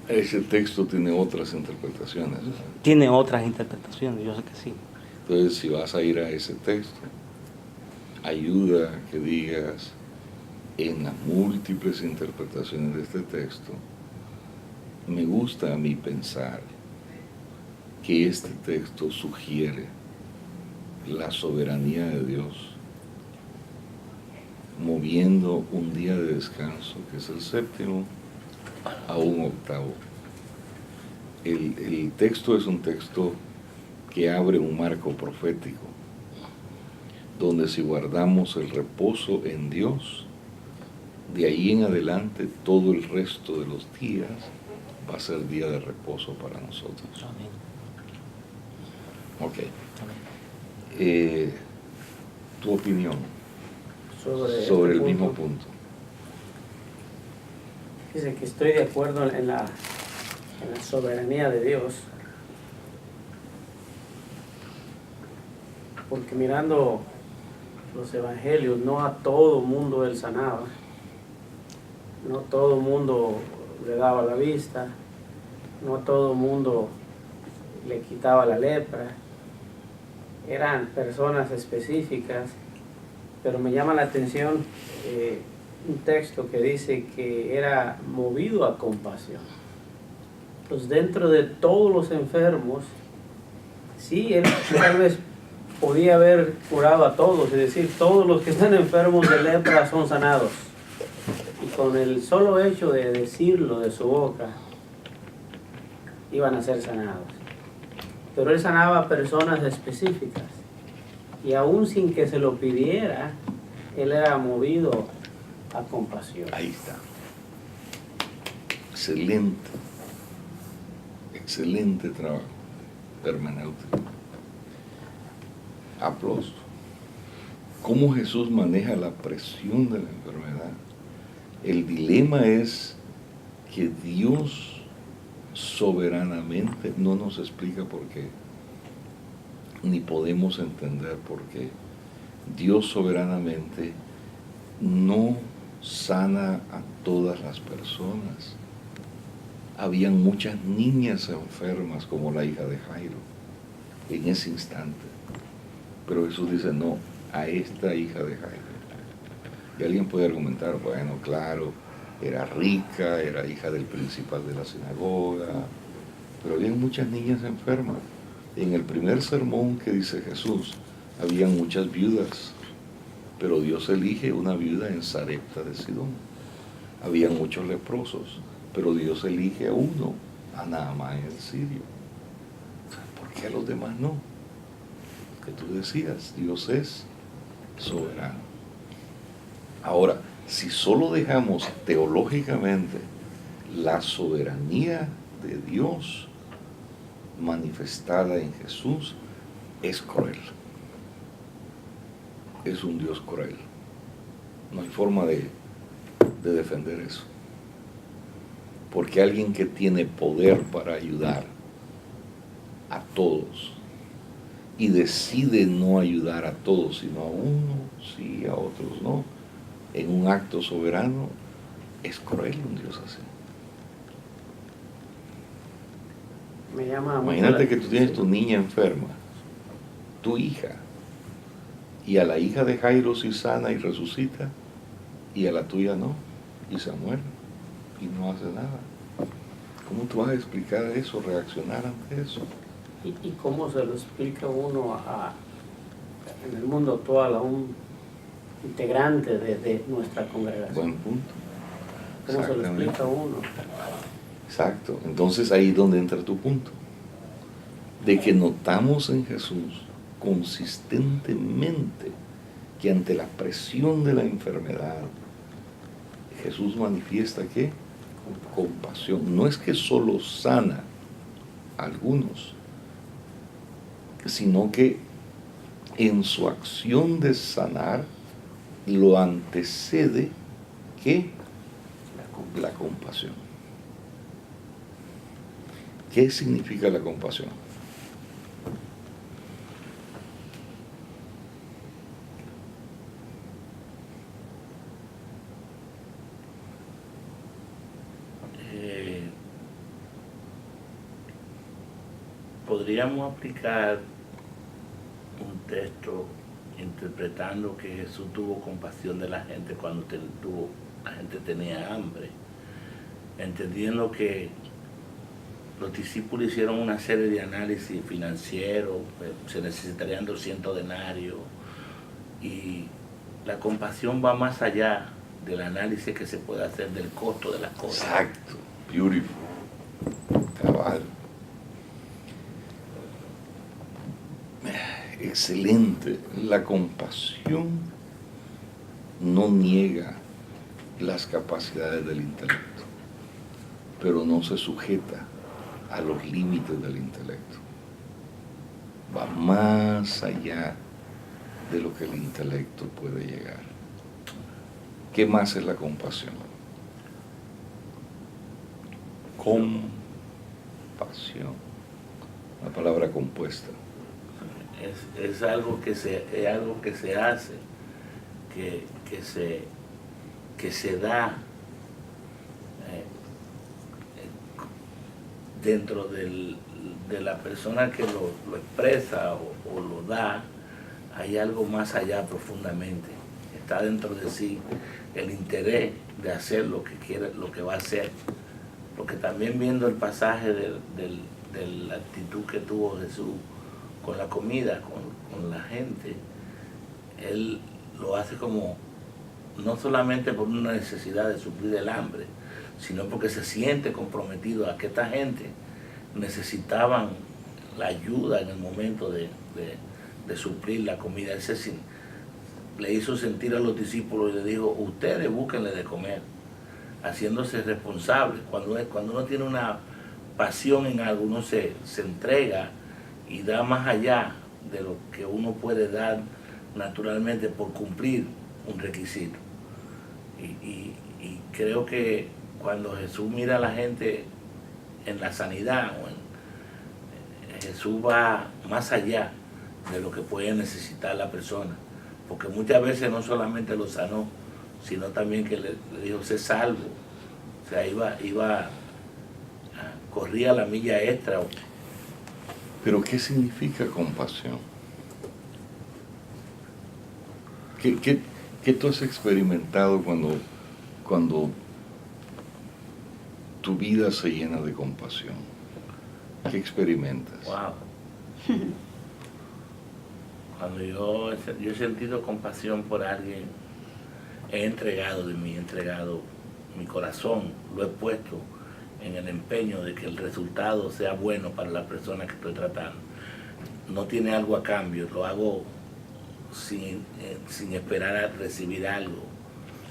Ese texto tiene otras interpretaciones. Tiene otras interpretaciones, yo sé que sí. Entonces, si vas a ir a ese texto, ayuda a que digas en las múltiples interpretaciones de este texto, me gusta a mí pensar que este texto sugiere la soberanía de Dios, moviendo un día de descanso, que es el séptimo, a un octavo. El texto es un texto que abre un marco profético, donde si guardamos el reposo en Dios, de ahí en adelante todo el resto de los días va a ser día de reposo para nosotros. Amén. Ok. Amén. Tu opinión sobre sobre este el mismo punto. punto. Dice que estoy de acuerdo en la soberanía de Dios, porque mirando los evangelios, no a todo mundo Él sanaba, no todo mundo le daba la vista, no a todo mundo le quitaba la lepra, eran personas específicas, pero me llama la atención un texto que dice que era movido a compasión. Pues dentro de todos los enfermos, sí, él tal vez podía haber curado a todos, es decir, todos los que están enfermos de lepra son sanados. Y con el solo hecho de decirlo de su boca, iban a ser sanados. Pero él sanaba a personas específicas. Y aún sin que se lo pidiera, él era movido a compasión. Ahí está. Excelente. Excelente trabajo hermenéutico. Aplauso. ¿Cómo Jesús maneja la presión de la enfermedad? El dilema es que Dios soberanamente no nos explica por qué, ni podemos entender por qué. Dios soberanamente no sana a todas las personas. Habían muchas niñas enfermas como la hija de Jairo en ese instante. Pero Jesús dice, no, a esta hija de Jairo. Y alguien puede argumentar, bueno, claro, era rica, era hija del principal de la sinagoga, pero había muchas niñas enfermas. En el primer sermón que dice Jesús, habían muchas viudas, pero Dios elige una viuda en Sarepta de Sidón. Habían muchos leprosos, pero Dios elige a uno, a Naamán el sirio. ¿Por qué a los demás no? Que tú decías, Dios es soberano. Ahora, si solo dejamos teológicamente la soberanía de Dios manifestada en Jesús, es cruel. Es un Dios cruel. No hay forma de defender eso. Porque alguien que tiene poder para ayudar a todos y decide no ayudar a todos, sino a uno, sí, a otros no, en un acto soberano, es cruel un Dios así. Me llama Imagínate que tú tienes tu niña enferma, tu hija, y a la hija de Jairo sí sana y resucita, y a la tuya no, y se muere, y no hace nada. ¿Cómo tú vas a explicar eso, reaccionar ante eso? ¿Y cómo se lo explica uno en el mundo actual a un integrante de nuestra congregación? Buen punto. ¿Cómo se lo explica a uno? Exacto. Entonces ahí es donde entra tu punto. De que notamos en Jesús consistentemente que ante la presión de la enfermedad, Jesús manifiesta ¿qué? Compasión. No es que solo sana a algunos, sino que en su acción de sanar lo antecede ¿qué? La compasión. ¿Qué significa la compasión? podríamos aplicar un texto interpretando que Jesús tuvo compasión de la gente cuando la gente tenía hambre, entendiendo que los discípulos hicieron una serie de análisis financieros, se necesitarían 200 denarios, y la compasión va más allá del análisis que se puede hacer del costo de las cosas. Exacto, beautiful, cabal. Excelente. La compasión no niega las capacidades del intelecto, pero no se sujeta a los límites del intelecto. Va más allá de lo que el intelecto puede llegar. ¿Qué más es la compasión? Compasión. Una palabra compuesta. Es algo que se hace, que se da dentro de la persona que lo expresa o lo da. Hay algo más allá profundamente. Está dentro de sí el interés de hacer lo que quiere, lo que va a hacer. Porque también viendo el pasaje de la actitud que tuvo Jesús con la comida, con la gente, Él lo hace como, no solamente por una necesidad de suplir el hambre, sino porque se siente comprometido a que esta gente necesitaban la ayuda en el momento de suplir la comida. Él le hizo sentir a los discípulos y le dijo, ustedes búsquenle de comer, haciéndose responsables. Cuando uno tiene una pasión en algo, uno se entrega y da más allá de lo que uno puede dar naturalmente por cumplir un requisito. Y creo que cuando Jesús mira a la gente en la sanidad, Jesús va más allá de lo que puede necesitar la persona, porque muchas veces no solamente lo sanó, sino también que le dijo, sé salvo. O sea, corría la milla extra. Pero ¿qué significa compasión? ¿Qué tú has experimentado cuando tu vida se llena de compasión? ¿Qué experimentas? Wow. Cuando yo he sentido compasión por alguien, he entregado mi corazón, lo he puesto en el empeño de que el resultado sea bueno para la persona que estoy tratando. No tiene algo a cambio, lo hago sin esperar a recibir algo.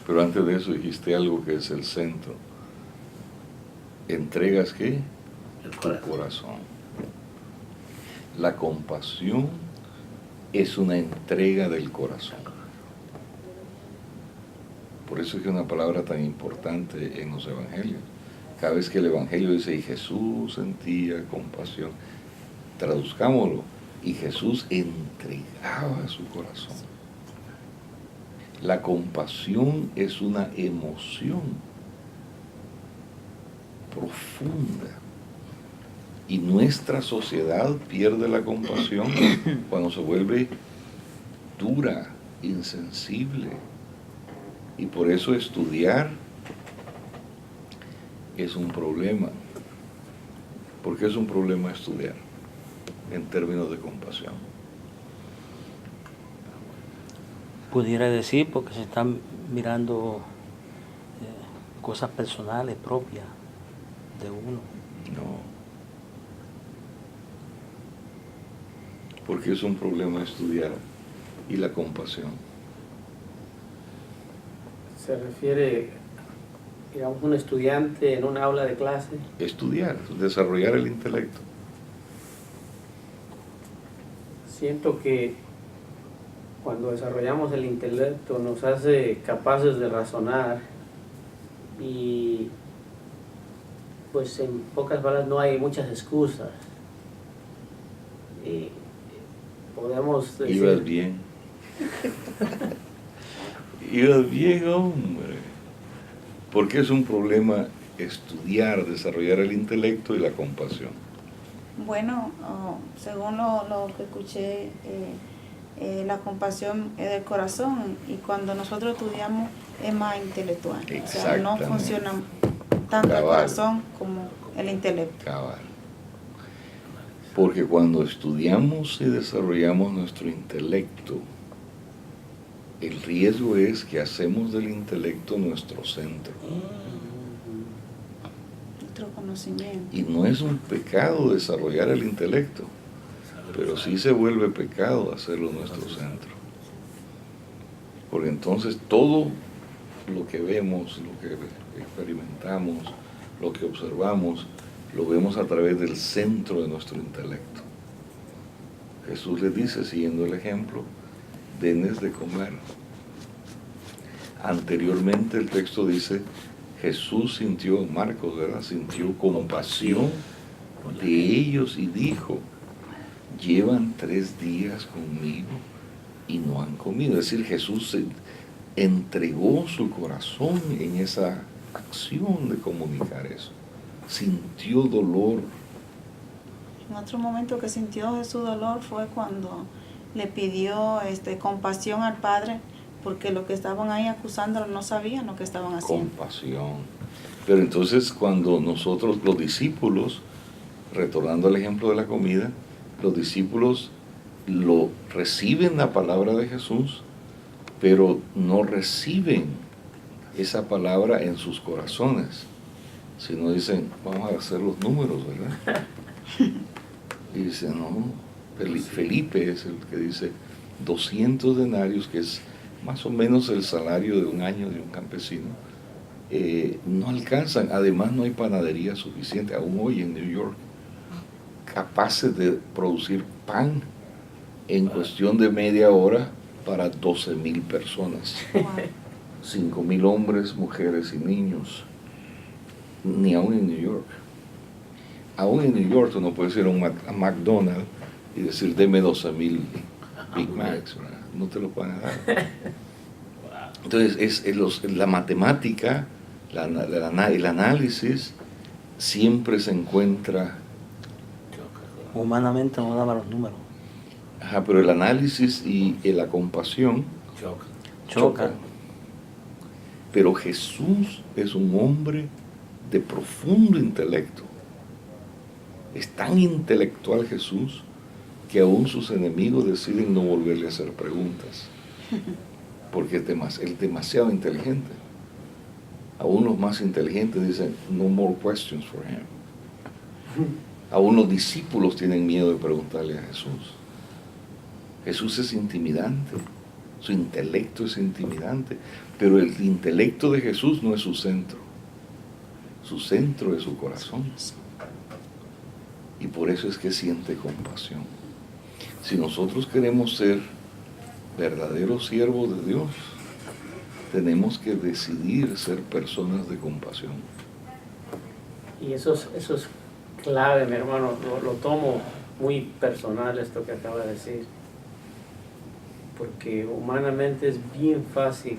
Pero antes de eso dijiste algo que es el centro. ¿Entregas qué? Tu corazón. La compasión es una entrega del corazón. Por eso es que es una palabra tan importante en los evangelios. Cada vez que el evangelio dice, y Jesús sentía compasión, traduzcámoslo, y Jesús entregaba su corazón. La compasión es una emoción profunda. Y nuestra sociedad pierde la compasión cuando se vuelve dura, insensible. Y por eso estudiar es un problema. ¿Por qué es un problema estudiar en términos de compasión? Pudiera decir porque se están mirando cosas personales propias de uno. No. Porque es un problema estudiar y la compasión. Se refiere, digamos, un estudiante en una aula de clase. Estudiar, desarrollar el intelecto. Siento que cuando desarrollamos el intelecto nos hace capaces de razonar y pues en pocas palabras no hay muchas excusas. Y podemos decir... Ibas bien. Ibas bien, hombre. Porque es un problema estudiar, desarrollar el intelecto y la compasión. Bueno, según lo que escuché, la compasión es del corazón y cuando nosotros estudiamos es más intelectual. O sea, no Exactamente. funciona tanto el Cabal. corazón como el intelecto. Cabal. Porque cuando estudiamos y desarrollamos nuestro intelecto, el riesgo es que hacemos del intelecto nuestro centro. Nuestro conocimiento. Y no es un pecado desarrollar el intelecto, pero sí se vuelve pecado hacerlo nuestro centro. Porque entonces todo lo que vemos, lo que experimentamos, lo que observamos, lo vemos a través del centro de nuestro intelecto. Jesús les dice, siguiendo el ejemplo, denles de comer. Anteriormente el texto dice, Jesús sintió, Marcos, ¿verdad? Sintió compasión de ellos y dijo, llevan 3 días conmigo y no han comido. Es decir, Jesús se entregó su corazón en esa acción de comunicar eso. Sintió dolor. En otro momento que sintió Jesús dolor fue cuando le pidió compasión al Padre porque los que estaban ahí acusándolo no sabían lo que estaban haciendo. Compasión. Pero entonces cuando nosotros, los discípulos, retornando al ejemplo de la comida, los discípulos reciben la palabra de Jesús, pero no reciben esa palabra en sus corazones, sino dicen, vamos a hacer los números, ¿verdad? Y dicen, no, Felipe es el que dice 200 denarios, que es más o menos el salario de un año de un campesino, no alcanzan. Además no hay panadería suficiente, aún hoy en New York, capaces de producir pan en cuestión de media hora para 12,000 personas. Wow. 5,000 hombres, mujeres y niños. Ni aún en New York. Aún en New York tú no puedes ir a McDonald's y decir, deme 12,000 Big Macs, ¿verdad? No te lo van a dar. Entonces, la matemática, el análisis, siempre se encuentra... Humanamente no daba los números. Ajá, pero el análisis y la compasión chocan. Pero Jesús es un hombre de profundo intelecto. Es tan intelectual Jesús que aún sus enemigos deciden no volverle a hacer preguntas. Porque es demasiado inteligente. Aún los más inteligentes dicen, no more questions for him. Aún los discípulos tienen miedo de preguntarle a Jesús. Jesús es intimidante, su intelecto es intimidante, pero el intelecto de Jesús no es su centro es su corazón. Y por eso es que siente compasión. Si nosotros queremos ser verdaderos siervos de Dios, tenemos que decidir ser personas de compasión. Y eso es clave, mi hermano, lo tomo muy personal esto que acaba de decir, porque humanamente es bien fácil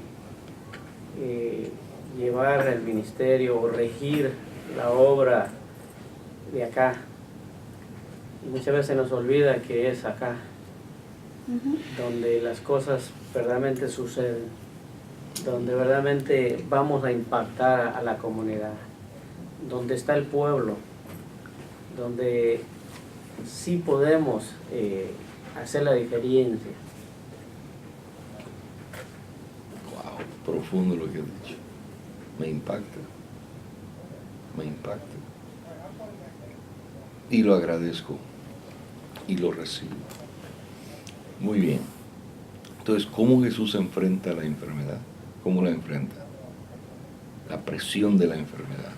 llevar el ministerio o regir la obra de acá, y muchas veces nos olvida que es acá donde las cosas verdaderamente suceden, donde verdaderamente vamos a impactar a la comunidad, donde está el pueblo, donde sí podemos hacer la diferencia. Wow, profundo lo que has dicho. Me impacta. Y lo agradezco. Y lo recibo. Muy bien. Entonces, ¿cómo Jesús enfrenta la enfermedad? ¿Cómo la enfrenta? La presión de la enfermedad.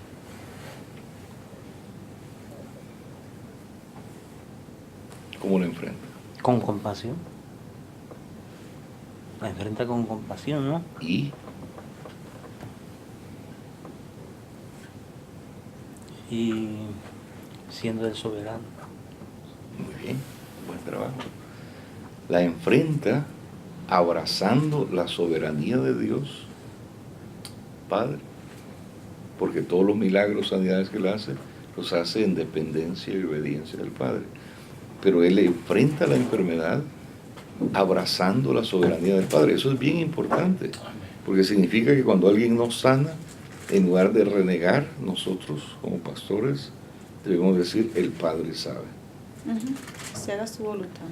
¿Cómo la enfrenta? Con compasión. La enfrenta con compasión, ¿no? Y siendo el soberano. muy bien, buen trabajo. La enfrenta abrazando la soberanía de Dios, Padre, porque todos los milagros, sanidades que Él hace, los hace en dependencia y obediencia del Padre. Pero Él enfrenta la enfermedad abrazando la soberanía del Padre. Eso es bien importante, porque significa que cuando alguien nos sana, en lugar de renegar, nosotros como pastores debemos decir, el Padre sabe. Se haga su voluntad.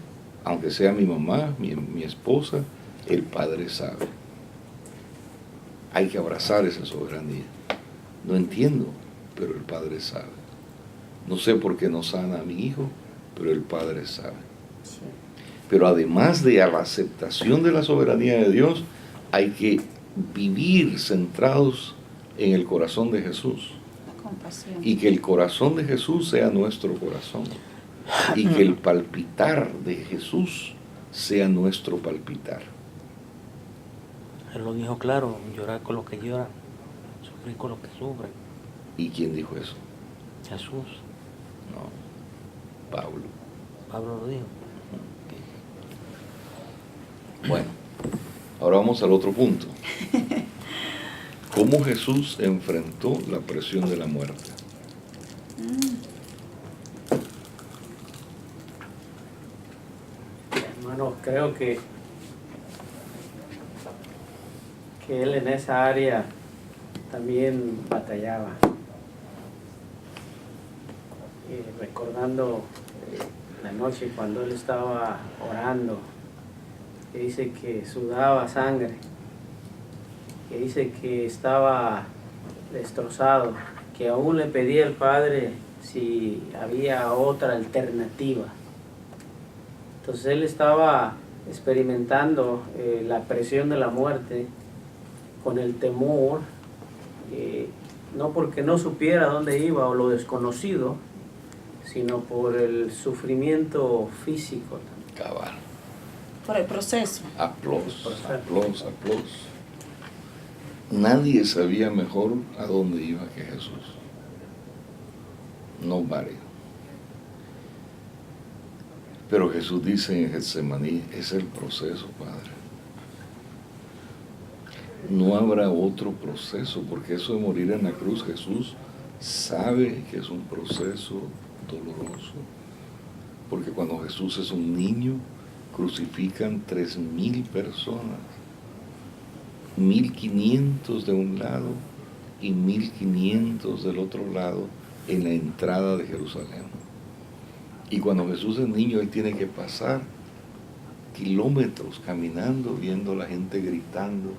Aunque sea mi mamá, mi esposa, el Padre sabe. Hay que abrazar esa soberanía. No entiendo, pero el Padre sabe. No sé por qué no sana a mi hijo, pero el Padre sabe. Sí. Pero además de la aceptación de la soberanía de Dios, hay que vivir centrados en el corazón de Jesús. La compasión. Y que el corazón de Jesús sea nuestro corazón. Y que el palpitar de Jesús sea nuestro palpitar. Él lo dijo claro, llorar con los que lloran, sufrir con los que sufren. ¿Y quién dijo eso? Jesús, No, Pablo. Pablo lo dijo. Bueno, ahora vamos al otro punto. ¿Cómo Jesús enfrentó la presión de la muerte? Hermano, creo que él en esa área también batallaba. Recordando la noche cuando él estaba orando, que dice que sudaba sangre, que dice que estaba destrozado, que aún le pedía al Padre si había otra alternativa. Entonces él estaba experimentando la presión de la muerte con el temor, no porque no supiera dónde iba o lo desconocido, sino por el sufrimiento físico. Cabal. Por el proceso. Aplausos. Nadie sabía mejor a dónde iba que Jesús. Nobody. Pero Jesús dice en Getsemaní, es el proceso, Padre. No habrá otro proceso, porque eso de morir en la cruz, Jesús sabe que es un proceso doloroso. Porque cuando Jesús es un niño, crucifican 3,000 personas. 1,500 de un lado y 1,500 del otro lado en la entrada de Jerusalén. Y cuando Jesús es niño, Él tiene que pasar kilómetros caminando, viendo a la gente gritando,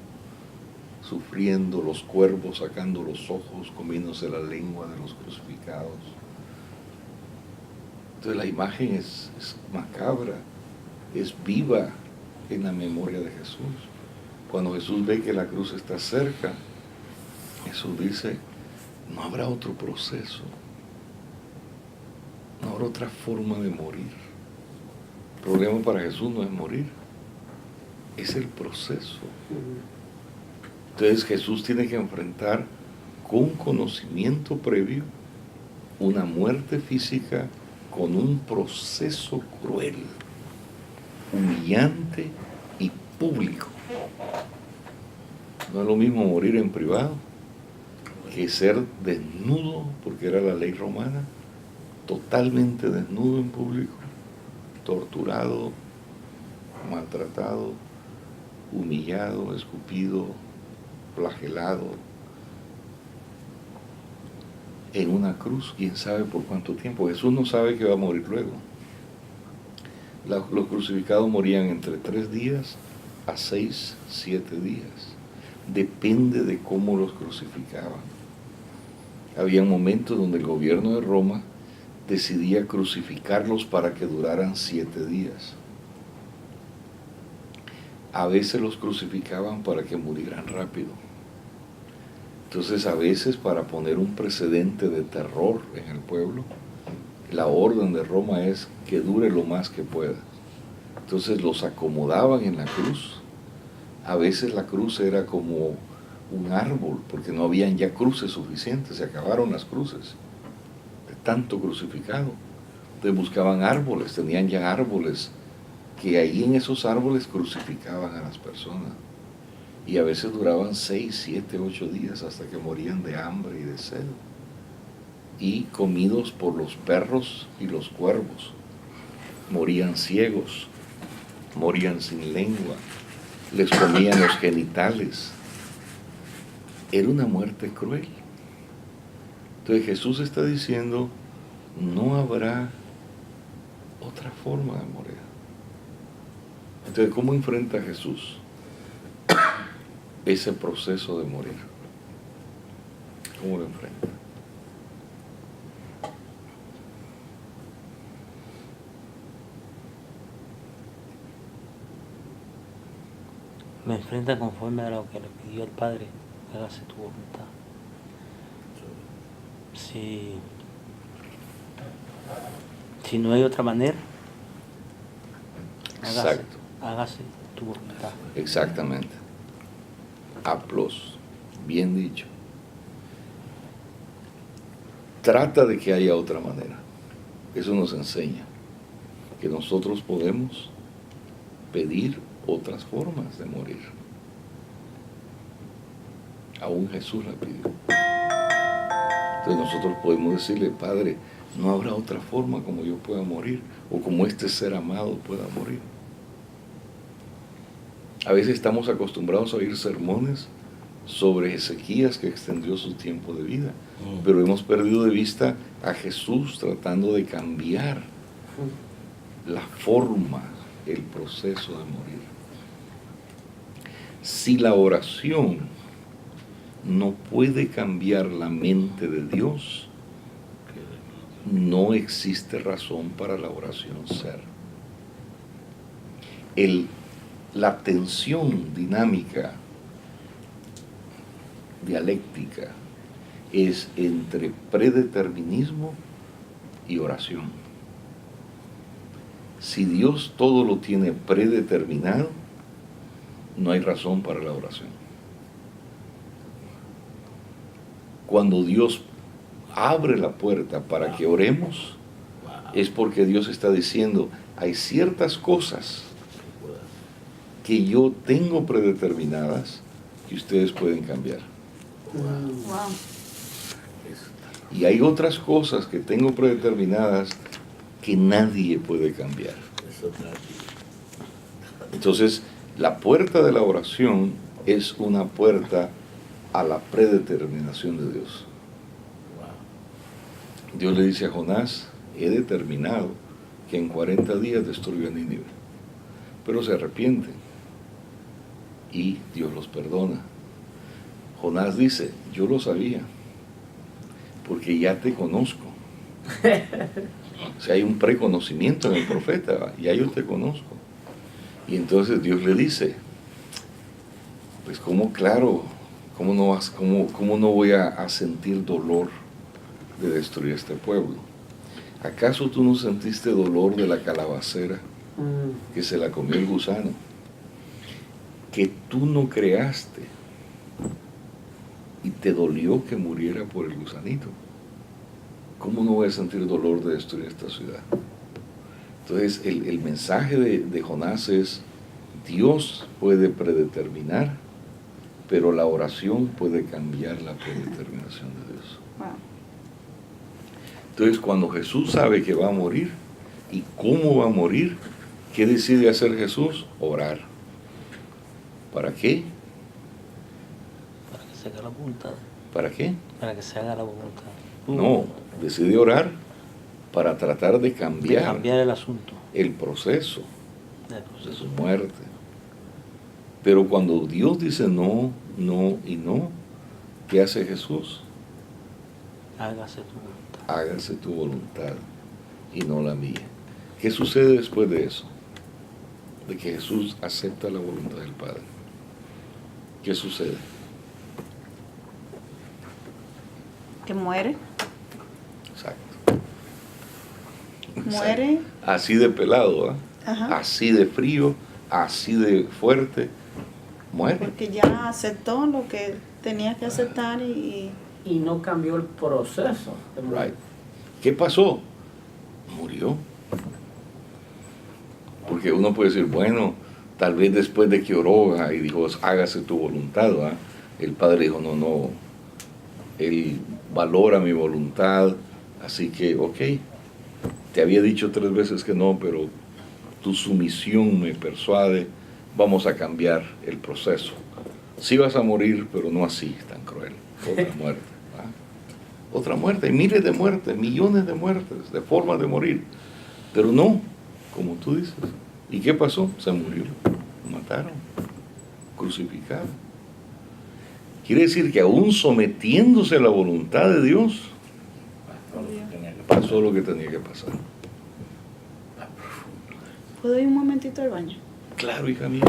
sufriendo, los cuervos sacando los ojos, comiéndose la lengua de los crucificados. Entonces la imagen es macabra, es viva en la memoria de Jesús. Cuando Jesús ve que la cruz está cerca, Jesús dice, no habrá otro proceso, no habrá otra forma de morir. El problema para Jesús no es morir, es el proceso. Entonces Jesús tiene que enfrentar con conocimiento previo una muerte física con un proceso cruel, humillante y público. No es lo mismo morir en privado que ser desnudo, porque era la ley romana, totalmente desnudo en público, torturado, maltratado, humillado, escupido, flagelado, en una cruz, quién sabe por cuánto tiempo. Jesús no sabe que va a morir luego. Los crucificados morían entre 3 días a 6, 7 días. Depende de cómo los crucificaban. Había momentos donde el gobierno de Roma decidía crucificarlos para que duraran 7 días. A veces los crucificaban para que murieran rápido. Entonces, a veces, para poner un precedente de terror en el pueblo, la orden de Roma es que dure lo más que pueda. Entonces los acomodaban en la cruz. A veces la cruz era como un árbol, porque no habían ya cruces suficientes, se acabaron las cruces de tanto crucificado. Entonces buscaban árboles, tenían ya árboles, que ahí en esos árboles crucificaban a las personas. Y a veces duraban 6, 7, 8 días hasta que morían de hambre y de sed. y comidos por los perros y los cuervos. Morían ciegos, morían sin lengua, les comían los genitales. Era una muerte cruel. Entonces Jesús está diciendo, no habrá otra forma de morir. Entonces, ¿cómo enfrenta Jesús ese proceso de morir? ¿Cómo lo enfrenta? Me enfrenta conforme a lo que le pidió el Padre, hágase tu voluntad. Si no hay otra manera, Exacto. hágase tu voluntad. Exactamente. Aplos, bien dicho. Trata de que haya otra manera. Eso nos enseña que nosotros podemos pedir otras formas de morir. Aún Jesús la pidió. Entonces nosotros podemos decirle, Padre, no habrá otra forma como yo pueda morir o como este ser amado pueda morir. A veces estamos acostumbrados a oír sermones sobre Ezequías que extendió su tiempo de vida, pero hemos perdido de vista a Jesús tratando de cambiar la forma, el proceso de morir. Si la oración no puede cambiar la mente de Dios, no existe razón para la oración ser. La tensión dinámica, dialéctica, es entre predeterminismo y oración. Si Dios todo lo tiene predeterminado, no hay razón para la oración. Cuando Dios abre la puerta para que oremos, es porque Dios está diciendo, hay ciertas cosas que yo tengo predeterminadas que ustedes pueden cambiar. Wow. Y hay otras cosas que tengo predeterminadas que nadie puede cambiar. Entonces, la puerta de la oración es una puerta a la predeterminación de Dios. Dios le dice a Jonás, he determinado que en 40 días destruyo a Nínive. Pero se arrepienten y Dios los perdona. Jonás dice, yo lo sabía, porque ya te conozco. O sea, hay un preconocimiento en el profeta, ya yo te conozco. Y entonces Dios le dice, pues cómo no voy a sentir dolor de destruir este pueblo. ¿Acaso tú no sentiste dolor de la calabacera que se la comió el gusano? Que tú no creaste y te dolió que muriera por el gusanito. ¿Cómo no voy a sentir dolor de destruir esta ciudad? Entonces el mensaje de Jonás es, Dios puede predeterminar, pero la oración puede cambiar la predeterminación de Dios. Wow. Entonces cuando Jesús sabe que va a morir y cómo va a morir, ¿qué decide hacer Jesús? Orar. ¿Para qué? Para que se haga la voluntad. ¿Para qué? Para que se haga la voluntad. No, decide orar para tratar de cambiar el asunto. el proceso de su muerte. Pero cuando Dios dice no, no y no, ¿qué hace Jesús? Hágase tu voluntad. Hágase tu voluntad y no la mía. ¿Qué sucede después de eso? De que Jesús acepta la voluntad del Padre. ¿Qué sucede? Que muere. Exacto. Muere. Así de pelado, ¿eh? Ajá. Así de frío, así de fuerte, muere. Porque ya aceptó lo que tenía que aceptar y no cambió el proceso. Right. ¿Qué pasó? Murió. Porque uno puede decir, bueno, tal vez después de que oró y dijo, hágase tu voluntad, ¿verdad? El Padre dijo, no, Él valora mi voluntad, Así que, ok, te había dicho 3 veces que no, pero tu sumisión me persuade, vamos a cambiar el proceso. Sí vas a morir, pero no así, tan cruel. Otra muerte. Otra muerte, hay miles de muertes, millones de muertes, de formas de morir. Pero no, como tú dices. ¿Y qué pasó? Se murió, lo mataron, crucificado. Quiere decir que aún sometiéndose a la voluntad de Dios, pasó lo que tenía que pasar. ¿Puedo ir un momentito al baño? Claro, hija mía.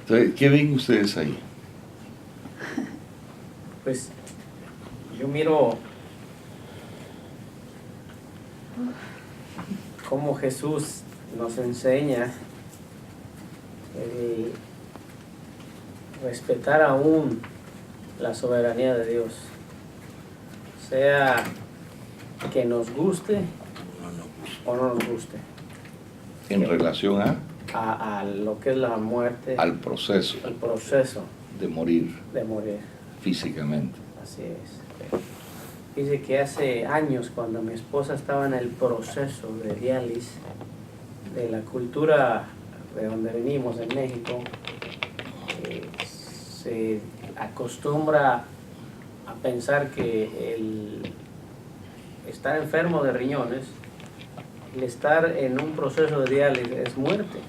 Entonces, ¿qué ven ustedes ahí? Pues yo miro cómo Jesús nos enseña respetar aún la soberanía de Dios, sea que nos guste o no nos guste, En relación a lo que es la muerte, al proceso el proceso de morir de morir. físicamente. Así es. Dice que hace años, cuando mi esposa estaba en el proceso de diálisis, de la cultura de donde venimos, en México, se acostumbra a pensar que el estar enfermo de riñones, el estar en un proceso de diálisis es muerte.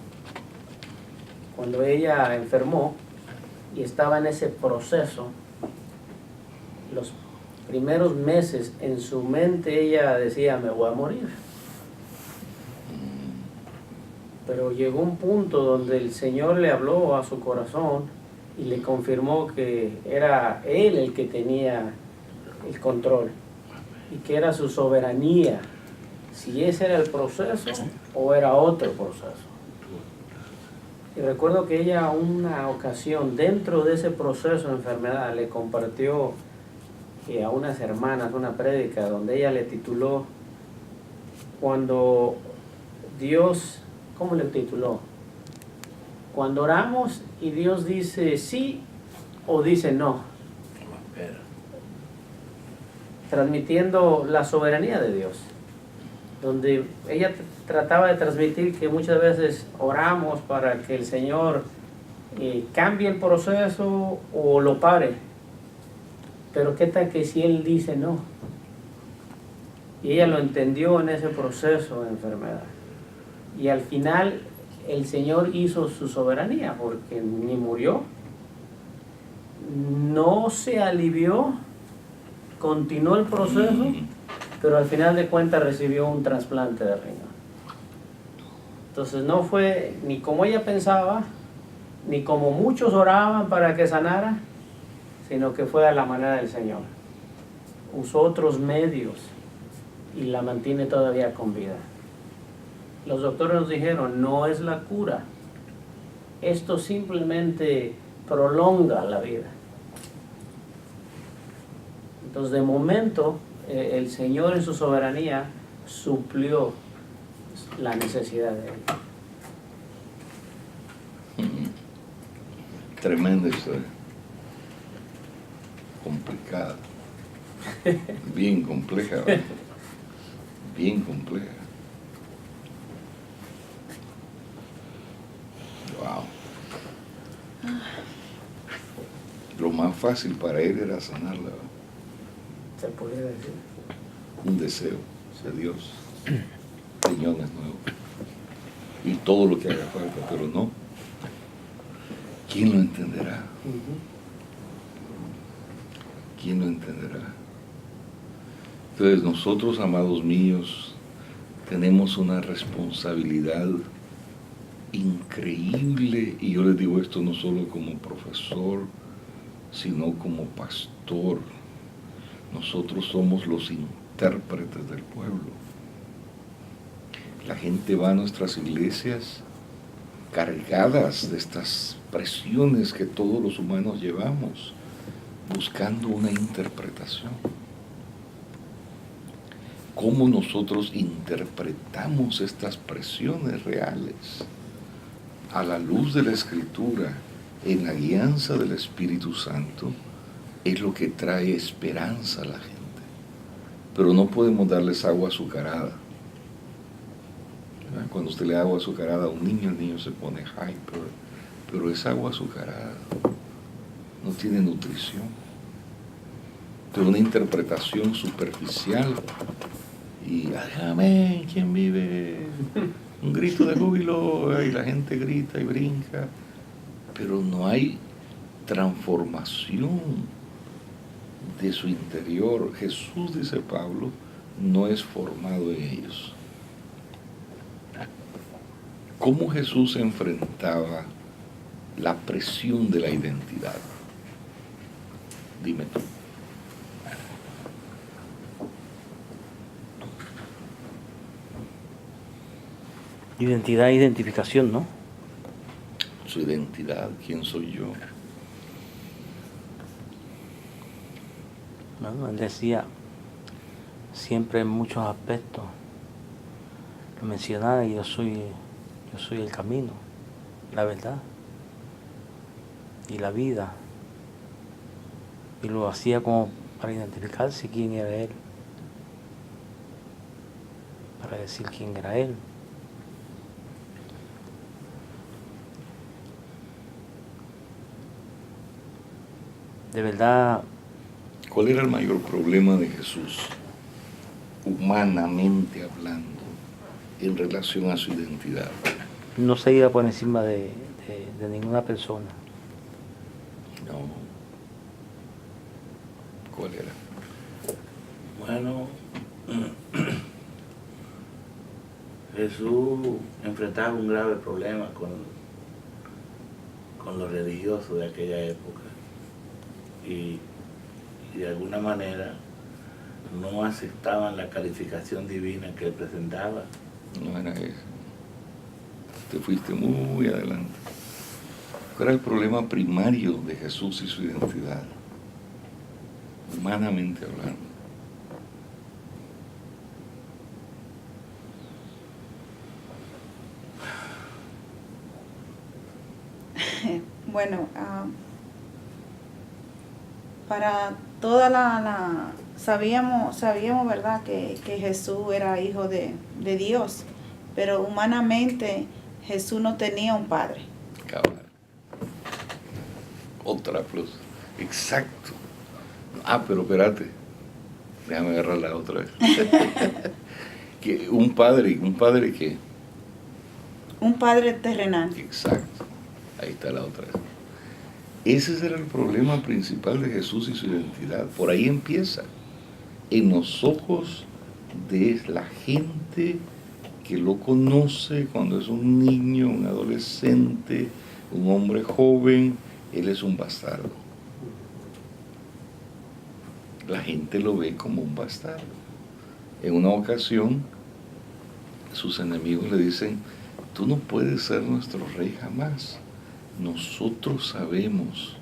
Cuando ella enfermó y estaba en ese proceso, los primeros meses en su mente ella decía, me voy a morir. Pero llegó un punto donde el Señor le habló a su corazón y le confirmó que era Él el que tenía el control y que era su soberanía, si ese era el proceso o era otro proceso. Y recuerdo que ella una ocasión, dentro de ese proceso de enfermedad, le compartió a unas hermanas una prédica donde ella le tituló, cuando Dios, ¿cómo le tituló? Cuando oramos y Dios dice sí o dice no. Transmitiendo la soberanía de Dios. Donde ella trataba de transmitir que muchas veces oramos para que el Señor cambie el proceso o lo pare. Pero qué tal que si Él dice no. Y ella lo entendió en ese proceso de enfermedad. Y al final el Señor hizo su soberanía, porque ni murió, no se alivió, continuó el proceso, pero al final de cuentas recibió un trasplante de riñón. Entonces no fue ni como ella pensaba, ni como muchos oraban para que sanara, sino que fue a la manera del Señor. Usó otros medios y la mantiene todavía con vida. Los doctores nos dijeron, no es la cura. Esto simplemente prolonga la vida. Entonces, de momento, el Señor en su soberanía suplió la necesidad de él. Tremenda historia. Complicada. Bien compleja, ¿verdad? Bien compleja. Wow. Lo más fácil para él era sanarla, ¿verdad? Se podría decir. Un deseo de Dios, riñones nuevos y todo lo que haga falta, pero no. ¿Quién lo entenderá? ¿Quién lo entenderá? Entonces nosotros, amados míos, tenemos una responsabilidad increíble, y yo les digo esto no solo como profesor, sino como pastor. Nosotros somos los intérpretes del pueblo. La gente va a nuestras iglesias cargadas de estas presiones que todos los humanos llevamos, buscando una interpretación. ¿Cómo nosotros interpretamos estas presiones reales a la luz de la Escritura, en la guianza del Espíritu Santo? es lo que trae esperanza a la gente. Pero no podemos darles agua azucarada. ¿Verdad? Cuando usted le da agua azucarada a un niño, el niño se pone hyper, pero es agua azucarada, no tiene nutrición. Tiene una interpretación superficial. Y amén, ¿quién vive? Un grito de júbilo, y la gente grita y brinca, pero no hay transformación de su interior. Jesús, dice Pablo, no es formado en ellos. ¿Cómo Jesús enfrentaba la presión de la identidad? Dime tú. Identidad e identificación, ¿no? Su identidad, ¿quién soy yo? Bueno, él decía, siempre en muchos aspectos, lo mencionaba, y yo soy el camino, la verdad y la vida. Y lo hacía como para identificarse quién era él, para decir quién era él. De verdad, ¿Cuál era el mayor problema de Jesús, humanamente hablando, en relación a su identidad? no se iba por encima de ninguna persona. No. ¿Cuál era? Bueno, Jesús enfrentaba un grave problema con los religiosos de aquella época y de alguna manera no aceptaban la calificación divina que él presentaba. No era eso. Te fuiste muy adelante. ¿Cuál era el problema primario de Jesús y su identidad? Humanamente hablando. Bueno, para toda sabíamos, ¿verdad?, que Jesús era hijo de Dios, pero humanamente Jesús no tenía un padre. Cabal. Otra plus. Exacto. Pero espérate. Déjame agarrarla otra vez. Que un padre que. Un padre terrenal. Exacto. Ahí está la otra vez. Ese era el problema principal de Jesús y su identidad. Por ahí empieza. En los ojos de la gente que lo conoce cuando es un niño, un adolescente, un hombre joven, él es un bastardo. La gente lo ve como un bastardo. En una ocasión, sus enemigos le dicen, tú no puedes ser nuestro rey jamás. Nosotros sabemos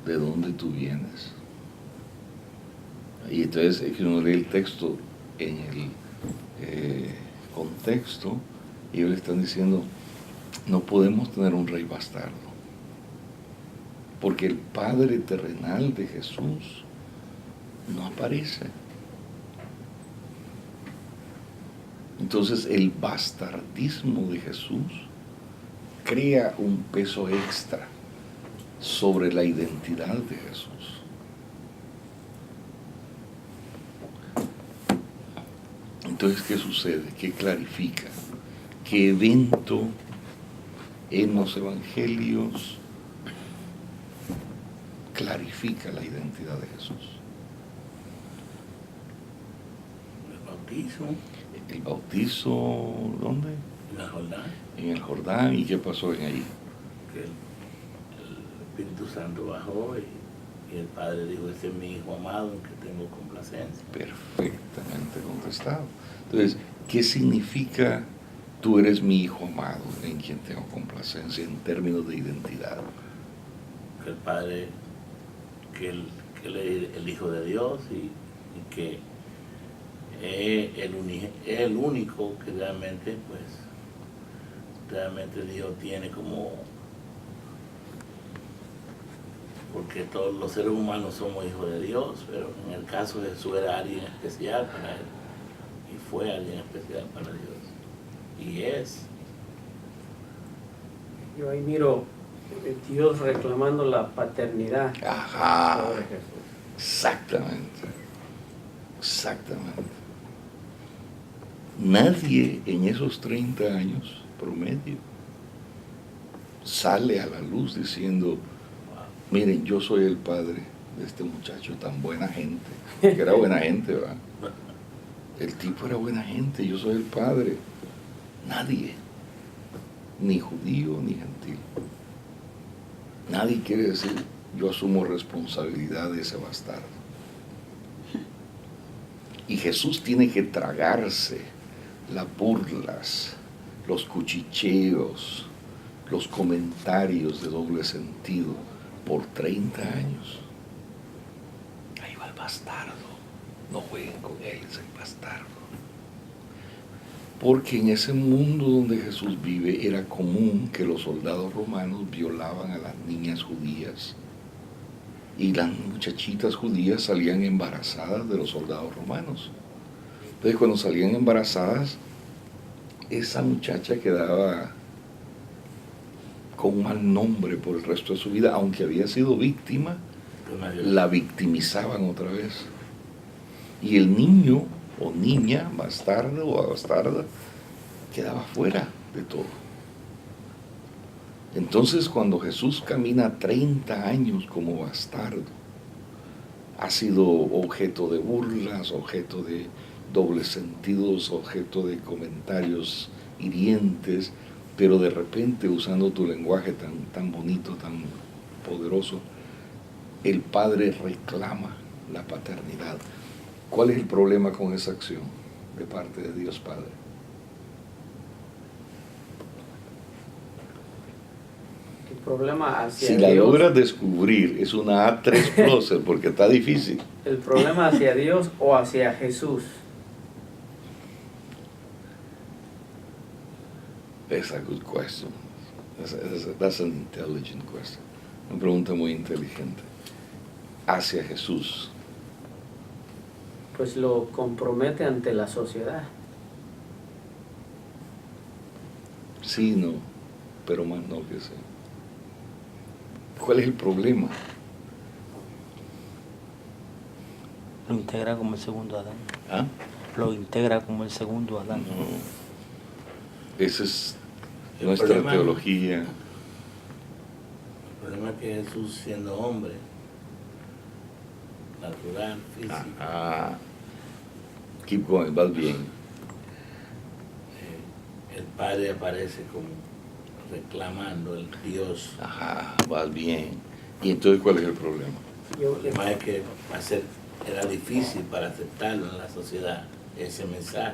de dónde tú vienes. Y entonces es que uno lee el texto en el contexto y ellos le están diciendo, no podemos tener un rey bastardo, porque el Padre terrenal de Jesús no aparece. Entonces el bastardismo de Jesús crea un peso extra sobre la identidad de Jesús. Entonces, ¿qué sucede? ¿Qué clarifica? ¿Qué evento en los evangelios clarifica la identidad de Jesús? El bautismo. El bautizo, ¿dónde? En el Jordán. En el Jordán. ¿Y qué pasó en ahí? Que el Espíritu Santo bajó y el Padre dijo, ese es mi Hijo amado en que tengo complacencia. Perfectamente contestado. Entonces, ¿qué significa tú eres mi Hijo amado en quien tengo complacencia en términos de identidad? Que el Padre, que él es el Hijo de Dios y que es el único que realmente, pues, realmente Dios tiene como, por porque todos los seres humanos somos hijos de Dios, pero en el caso de Jesús era alguien especial para él, y fue alguien especial para Dios, y es. Yo ahí miro Dios reclamando la paternidad Ajá, sobre Jesús. exactamente, exactamente. Nadie en esos 30 años promedio sale a la luz diciendo, miren, yo soy el padre de este muchacho tan buena gente, que era buena gente, ¿verdad? El tipo era buena gente, yo soy el padre. Nadie, ni judío ni gentil. Nadie quiere decir, yo asumo responsabilidad de ese bastardo. Y Jesús tiene que tragarse las burlas, los cuchicheos, los comentarios de doble sentido por 30 años. Ahí va el bastardo. No jueguen con él, es el bastardo. Porque en ese mundo donde Jesús vive era común que los soldados romanos violaban a las niñas judías. Y las muchachitas judías salían embarazadas de los soldados romanos. Entonces cuando salían embarazadas, esa muchacha quedaba con un mal nombre por el resto de su vida, aunque había sido víctima, la victimizaban otra vez. Y el niño o niña, bastardo o bastarda, quedaba fuera de todo. Entonces cuando Jesús camina 30 años como bastardo, ha sido objeto de burlas, objeto de dobles sentidos, objeto de comentarios hirientes, pero de repente usando tu lenguaje tan bonito, tan poderoso, el Padre reclama la paternidad. ¿Cuál es el problema con esa acción de parte de Dios Padre? El problema hacia Si Dios, la logras descubrir, es una A3 Plus, porque está difícil. el problema hacia Dios o hacia Jesús. That's a good question. That's an intelligent question. Una pregunta muy inteligente. Hacia Jesús. Pues lo compromete ante la sociedad. Sí, no, pero más no que sí. ¿Cuál es el problema? Lo integra como el segundo Adán. ¿Ah? Lo integra como el segundo Adán. No. Esa es El nuestra problema- teología. El problema es que Jesús, siendo hombre, natural, físico, Ah, keep going, vas bien. el Padre aparece como reclamando el Dios. Ajá, vas bien. ¿Y entonces cuál es el problema? El problema es que era difícil para aceptarlo en la sociedad, ese mensaje.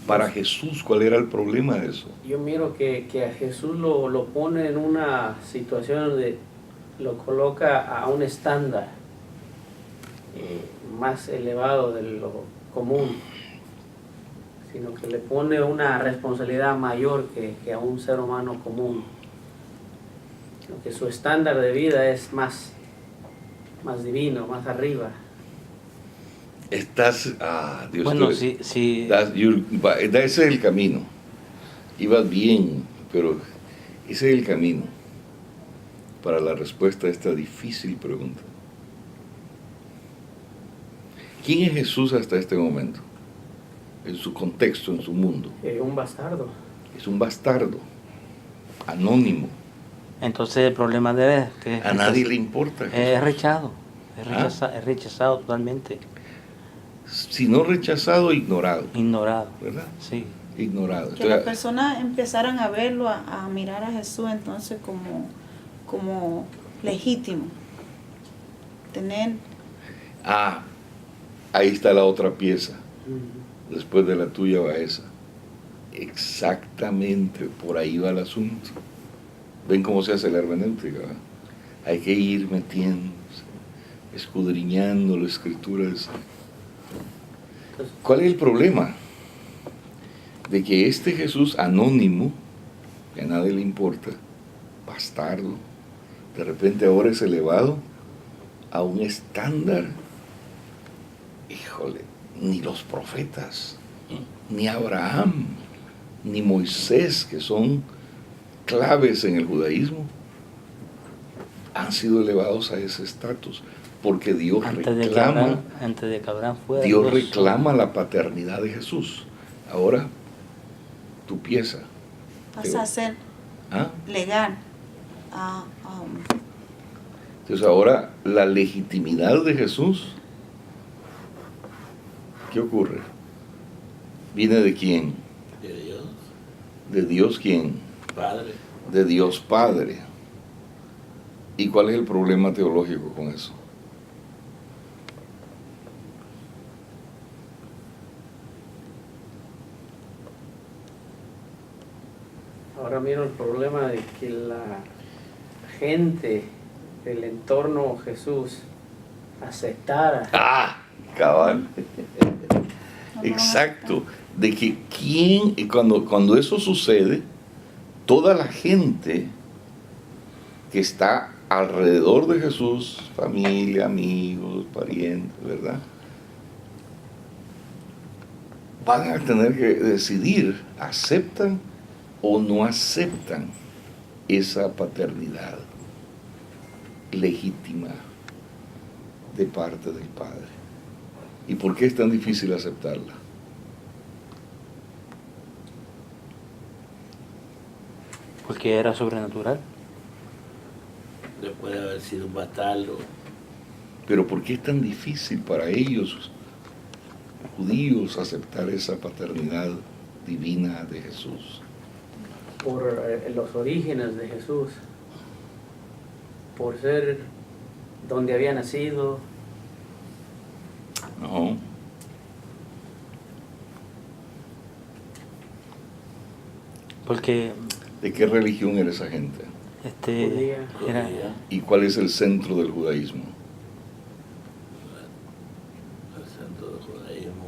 Para Jesús, ¿cuál era el problema de eso? Yo miro que a Jesús lo pone en una situación donde lo coloca a un estándar más elevado de lo común, sino que le pone una responsabilidad mayor que a un ser humano común. Sino que su estándar de vida es más divino, más arriba. Estás, Dios Bueno, te- si ese es el camino. Ibas bien, pero ese es el camino para la respuesta a esta difícil pregunta. ¿Quién es Jesús hasta este momento? En su contexto, en su mundo. Un bastardo. Es un bastardo, anónimo. entonces el problema de él es que A nadie le importa. es rechazado. ¿Ah? Es rechazado totalmente. Si no rechazado, ignorado, Ignorado. ¿verdad? Sí. Ignorado. Que las personas empezaran a verlo, a mirar a Jesús entonces como legítimo. Tener Ahí está la otra pieza. Después de la tuya va esa. Exactamente, por ahí va el asunto. ¿Ven cómo se hace la hermenéutica? ¿Va? Hay que ir metiéndose, escudriñando las escrituras. ¿Cuál es el problema? De que este Jesús anónimo, que a nadie le importa, bastardo, de repente ahora es elevado a un estándar, híjole, ni los profetas, ni Abraham, ni Moisés, que son claves en el judaísmo, han sido elevados a ese estatus, porque Dios Antes reclama, de que Abraham fuera Dios Dios. reclama la paternidad de Jesús. Ahora, tu pieza. Pasa a ser ¿Ah? legal. Entonces ahora la legitimidad de Jesús, ¿qué ocurre? ¿Viene de quién? De Dios, ¿De Dios quién? Padre. De Dios Padre. ¿Y cuál es el problema teológico con eso? Ahora miro el problema de que la gente del entorno Jesús aceptara. ¡Ah! Cabal. Exacto. De que quién, cuando eso sucede, toda la gente que está alrededor de Jesús, familia, amigos, parientes, ¿verdad? Van a tener que decidir, ¿aceptan o no aceptan esa paternidad legítima de parte del Padre? ¿Y por qué es tan difícil aceptarla? Porque era sobrenatural. Después de haber sido un bastardo. Pero ¿por qué es tan difícil para ellos, judíos, aceptar esa paternidad divina de Jesús? Por los orígenes de Jesús, por ser donde había nacido. No. Porque ¿De qué religión era esa gente? Judía. era ¿Y cuál es el centro del judaísmo? El centro del judaísmo.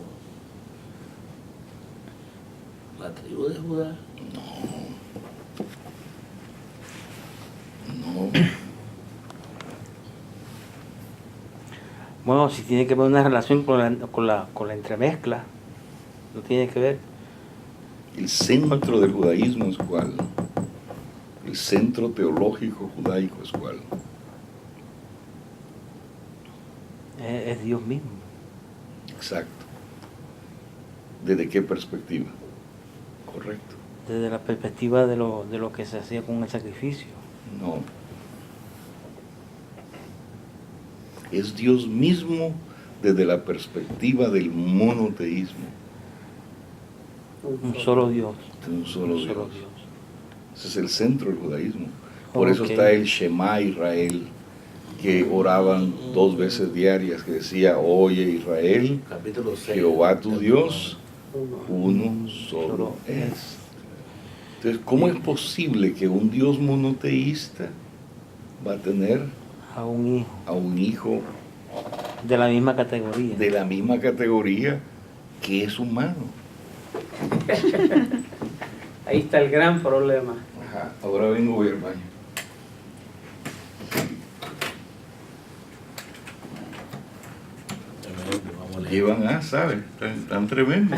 La tribu de Judá. No. bueno, si tiene que ver una relación con la entremezcla, no tiene que ver. El centro del judaísmo es cuál. El centro teológico judaico es cuál. Es Dios mismo. Exacto. ¿Desde qué perspectiva? Correcto. Desde la perspectiva de lo que se hacía con el sacrificio. No. Es Dios mismo desde la perspectiva del monoteísmo, Un solo Dios. de un solo Un Dios. solo Dios. Ese es el centro del judaísmo. Por eso Ok. está el Shema Israel, que oraban 2 veces diarias, que decía, oye Israel, Capítulo 6. Jehová tu Dios, Uno. uno solo es. Entonces, ¿cómo es posible que un Dios monoteísta va a tener A un hijo a un hijo de la misma categoría. de la misma categoría que es humano? Ahí está el gran problema. Ajá, ahora vengo, voy al baño. Vamos a leer. Llevan, ¿sabes? Tan tremendo.